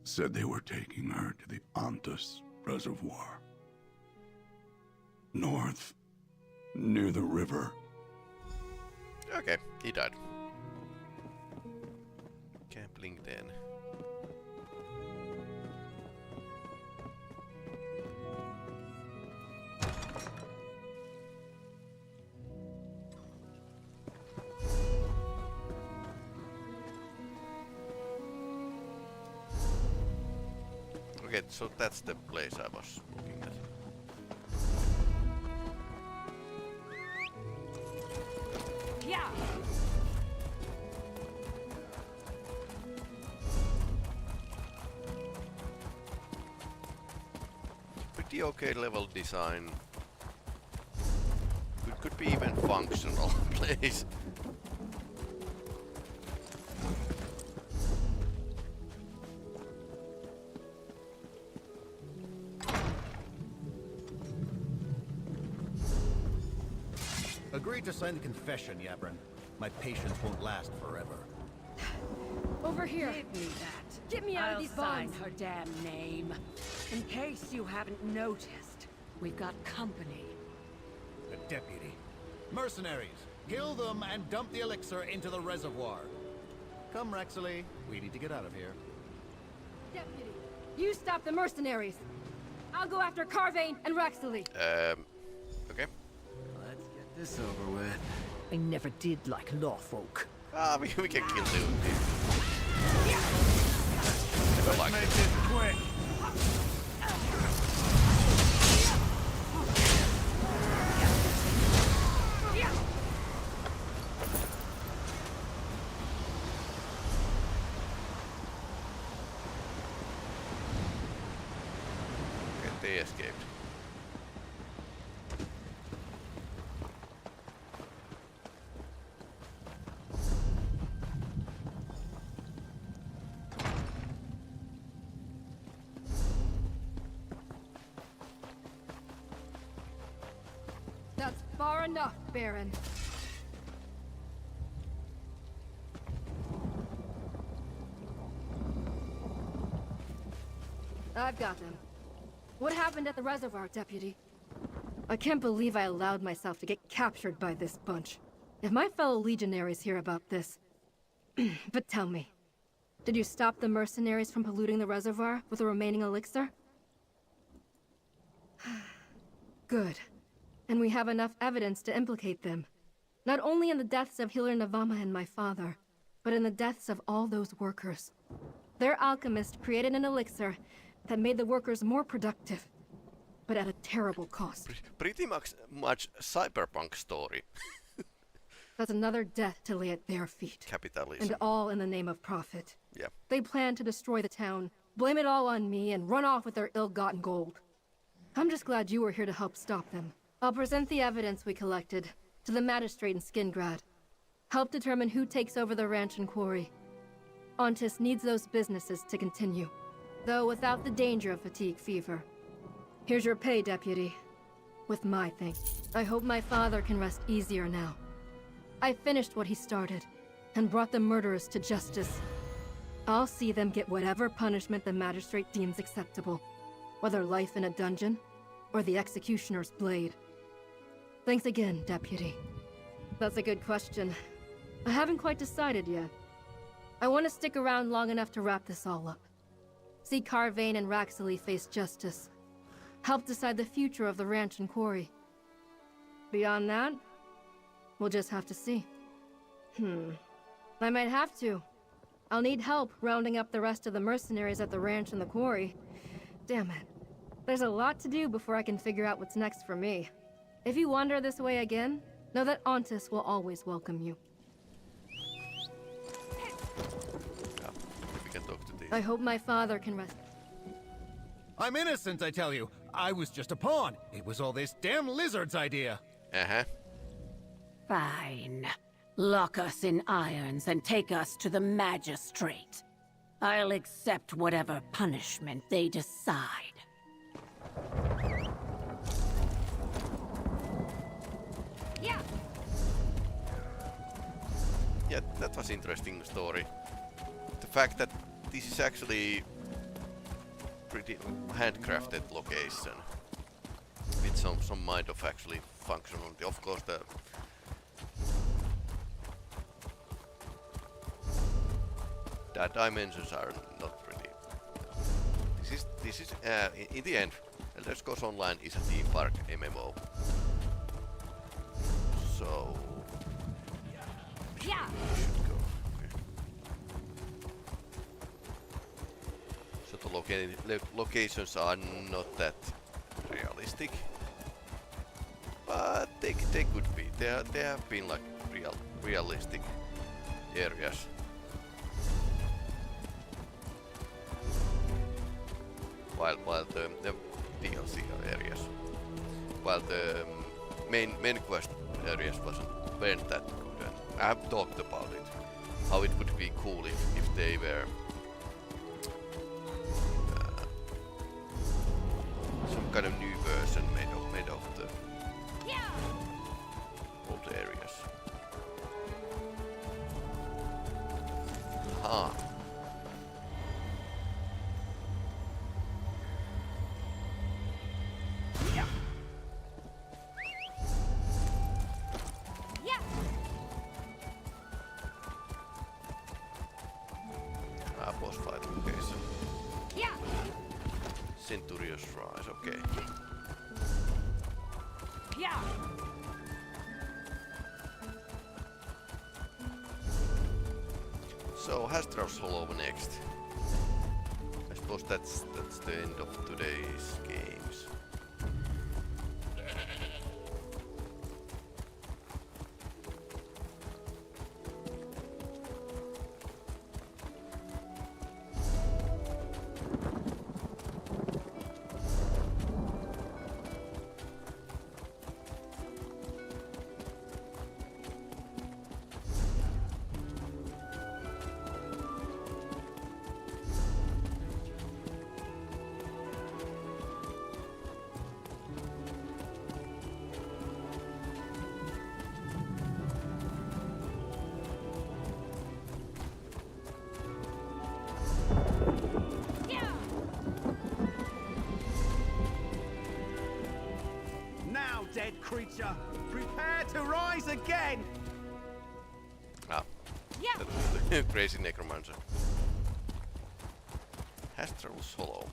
Said they were taking her to the Antus Reservoir. North, near the river. Okay, he died. Can't blink then. Okay, so that's the place I was looking at. okay level design. Could be even functional place. Agree to sign the confession, Yabrin. My patience won't last forever. Over here. Give me that. Get me out I'll of these sign bonds. her damn name. In case you haven't noticed, we've got company. The deputy. Mercenaries! Kill them and dump the elixir into the reservoir. Come, Rexley. We need to get out of here. Deputy, you stop the mercenaries. I'll go after Carvain and Rexley. Okay. Let's get this over with. I never did like law folk. Ah, we can kill them. Let's make this quick. Okay, they escaped. That's far enough, Baron. I've got them. What happened at the reservoir, Deputy? I can't believe I allowed myself to get captured by this bunch. If my fellow legionaries hear about this... But tell me, did you stop the mercenaries from polluting the reservoir with the remaining elixir? Good. And we have enough evidence to implicate them. Not only in the deaths of Healer Navama and my father, but in the deaths of all those workers. Their alchemist created an elixir that made the workers more productive, but at a terrible cost. Pretty much cyberpunk story. That's another death to lay at their feet. Capitalism. And all in the name of profit. Yeah. They plan to destroy the town, blame it all on me, and run off with their ill-gotten gold. I'm just glad you were here to help stop them. I'll present the evidence we collected to the magistrate in Skingrad. Help determine who takes over the ranch and quarry. Ontis needs those businesses to continue, though without the danger of fatigue fever. Here's your pay, Deputy. With my thanks. I hope my father can rest easier now. I finished what he started, and brought the murderers to justice. I'll see them get whatever punishment the magistrate deems acceptable, whether life in a dungeon, or the executioner's blade. Thanks again, Deputy. That's a good question. I haven't quite decided yet. I want to stick around long enough to wrap this all up. See Carvain and Rexley face justice. Help decide the future of the ranch and quarry. Beyond that, we'll just have to see. I might have to. I'll need help rounding up the rest of the mercenaries at the ranch and the quarry. Damn it. There's a lot to do before I can figure out what's next for me. If you wander this way again, know that Ontis will always welcome you. We can talk to these. I hope my father can rest. I'm innocent, I tell you. I was just a pawn. It was all this damn lizard's idea. Uh-huh. Fine. Lock us in irons and take us to the magistrate. I'll accept whatever punishment they decide. Yeah. Yeah, that was interesting story. The fact that this is actually pretty handcrafted location with some mind of actually functionality. Of course, the dimensions are not really. This is in the end, Elder Scrolls Online is a theme park MMO. So yeah. we should go. Okay. So the locations are not that realistic, but they could be. They have been like realistic areas. While the DLC areas, while the main quest areas weren't that good. And I have talked about it, how it would be cool if they were some kind of new version made of the old areas. Aha. Boss fight location. Centurion's Rise, okay. So Hastrow's Hollow next. I suppose that's the end of today's games. Dead creature, prepare to rise again! Ah. The crazy necromancer. Hastrow's Hollow.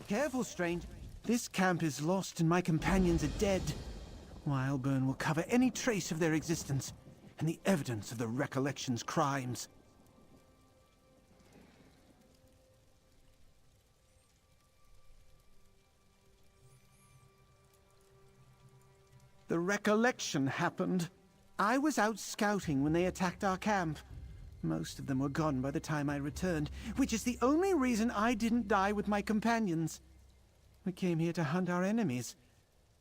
Careful, stranger. This camp is lost and my companions are dead. Wildburn will cover any trace of their existence and the evidence of the Recollection's crimes. The Recollection happened. I was out scouting when they attacked our camp. Most of them were gone by the time I returned, which is the only reason I didn't die with my companions. We came here to hunt our enemies,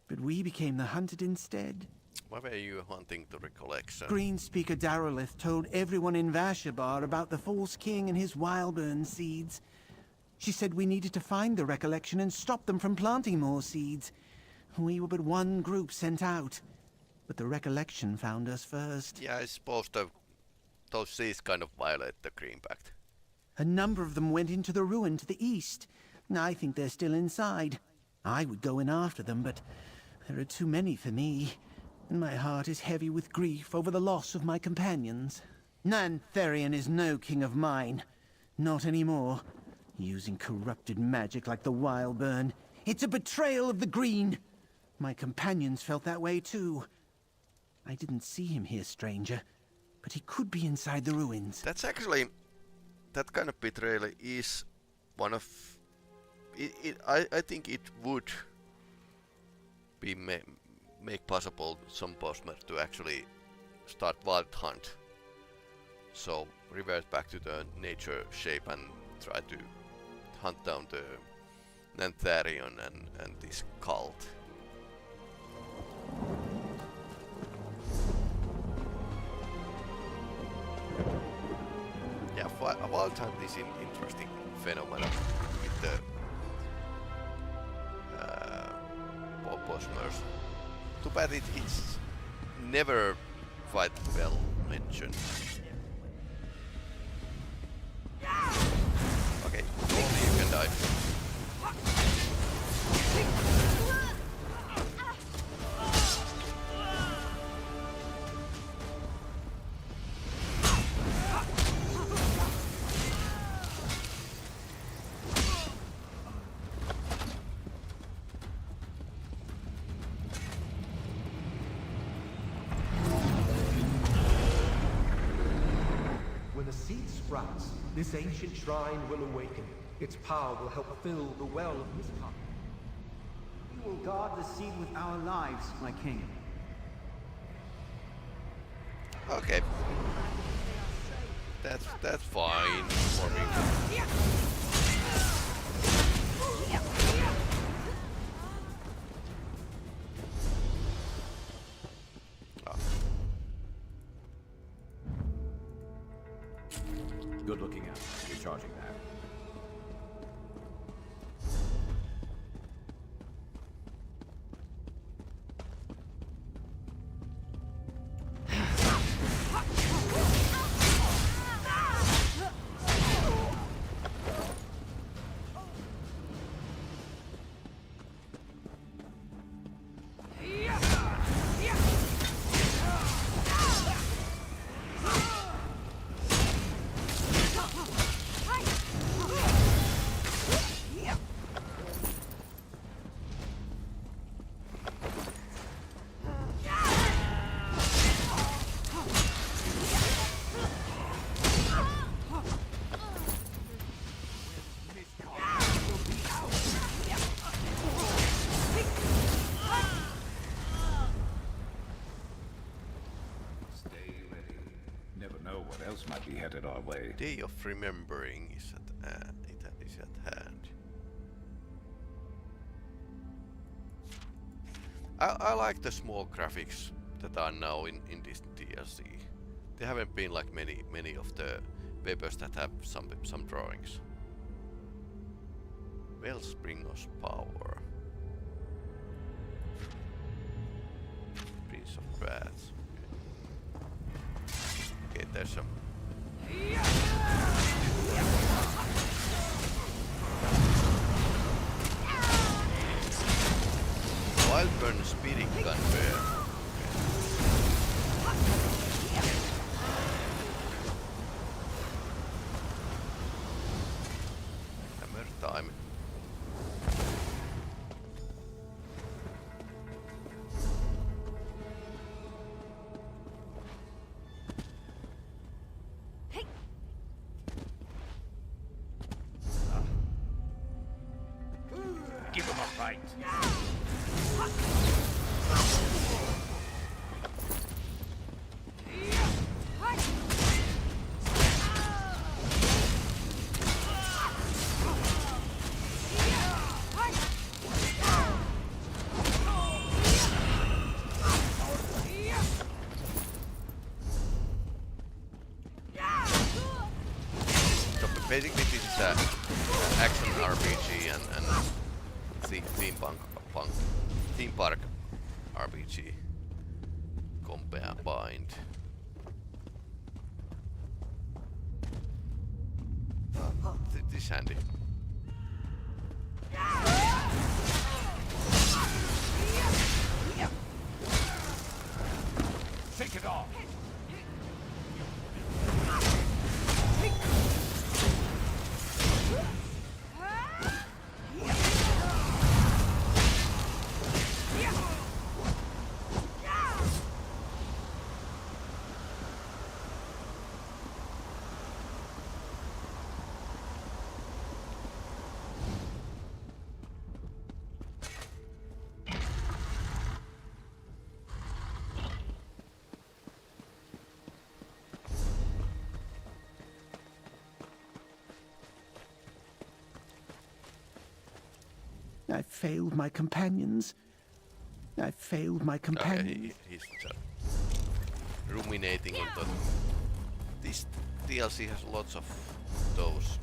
but we became the hunted instead. Why were you hunting the Recollection? Greenspeaker Darolith told everyone in Vashabar about the False King and his Wildburn seeds. She said we needed to find the Recollection and stop them from planting more seeds. We were but one group sent out, but the Recollection found us first. Yeah, I suppose those seas kind of violate the Green Pact. A number of them went into the ruin to the east. I think they're still inside. I would go in after them, but there are too many for me, and my heart is heavy with grief over the loss of my companions. Nantharian is no king of mine. Not anymore. Using corrupted magic like the Wildburn. It's a betrayal of the Green. My companions felt that way too. I didn't see him here, stranger, but he could be inside the ruins. That's actually... that kind of betrayal is one of... I think it would be make possible some postman to actually start wild hunt. So revert back to the nature shape and try to hunt down the Nantharian and this cult. Yeah, a wild hunt is an interesting phenomenon with the Bosmers. Too bad it's never quite well mentioned. Okay, only you can die. rats, this ancient shrine will awaken. Its power will help fill the well of Mizpah. We will guard the seed with our lives, my king. Okay. That's fine for me. Good looking out. You're charging that. Might be headed our way. Day of Remembering is at hand. I like the small graphics that are now in this DLC. There haven't been like many of the papers that have some drawings. Wellspring of Power. Prince of Bats. Okay, there's some. Wildburn Speeding Gun Bear. Hammer time. Give him a fight. So basically this is a action RPG and theme park RPG combined. This is handy. Shake it off. I failed my companions. I failed my companions. He's ruminating on that. This DLC has lots of those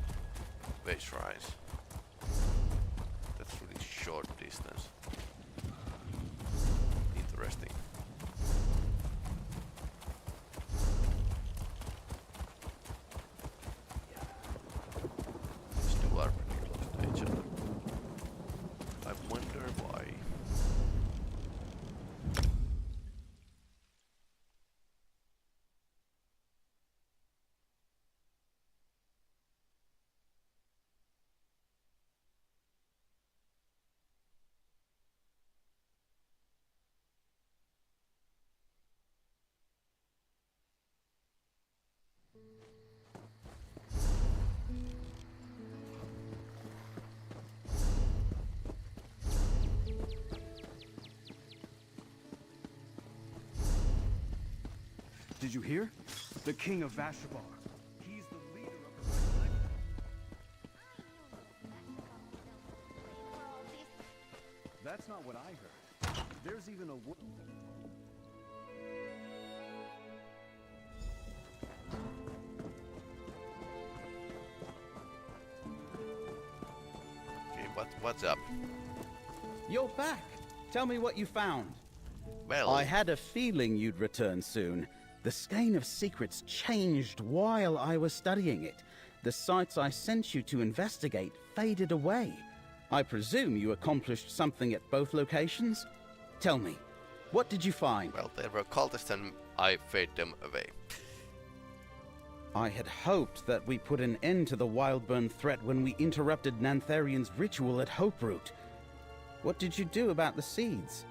way shrines. That's really short distance. Interesting. These two are pretty close to each other. I wonder why. Did you hear? The king of Vashabar. He's the leader of the... That's not what I heard. There's even a... Okay, what's up? You're back. Tell me what you found. Well... I had a feeling you'd return soon. The skein of secrets changed while I was studying it. The sites I sent you to investigate faded away. I presume you accomplished something at both locations? Tell me, what did you find? Well, there were cultists and I faded them away. I had hoped that we put an end to the Wildburn threat when we interrupted Nantharian's ritual at Hope Root. What did you do about the seeds?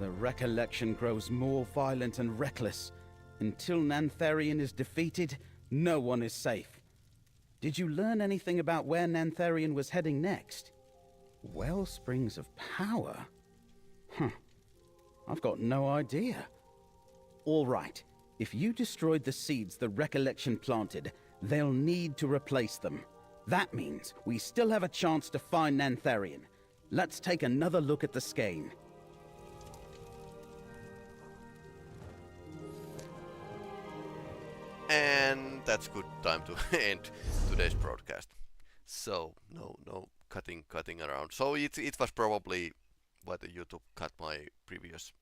The recollection grows more violent and reckless. Until Nantharian is defeated, no one is safe. Did you learn anything about where Nantharian was heading next? Wellsprings of power? Huh. I've got no idea. All right. If you destroyed the seeds the recollection planted, they'll need to replace them. That means we still have a chance to find Nantharian. Let's take another look at the skein. And that's good time to end today's broadcast. So no cutting around. So it was probably why the YouTube cut my previous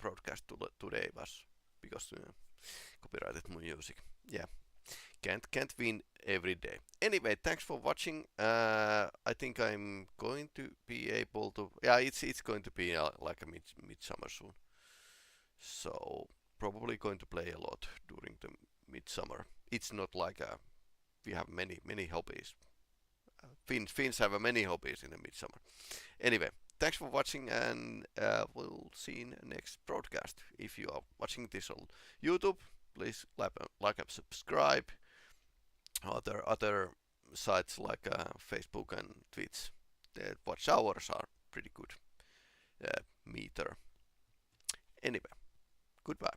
broadcast today was because copyrighted music. Yeah, can't win every day. Anyway, thanks for watching. I think I'm going to be able to. Yeah, it's going to be like a midsummer soon. So probably going to play a lot during the midsummer. It's not like we have many hobbies. Finns have many hobbies in the midsummer. Anyway, thanks for watching, and we'll see in the next broadcast. If you are watching this on YouTube, please like and subscribe. Other sites like Facebook and Twitch, the watch hours are pretty good meter. Anyway, goodbye.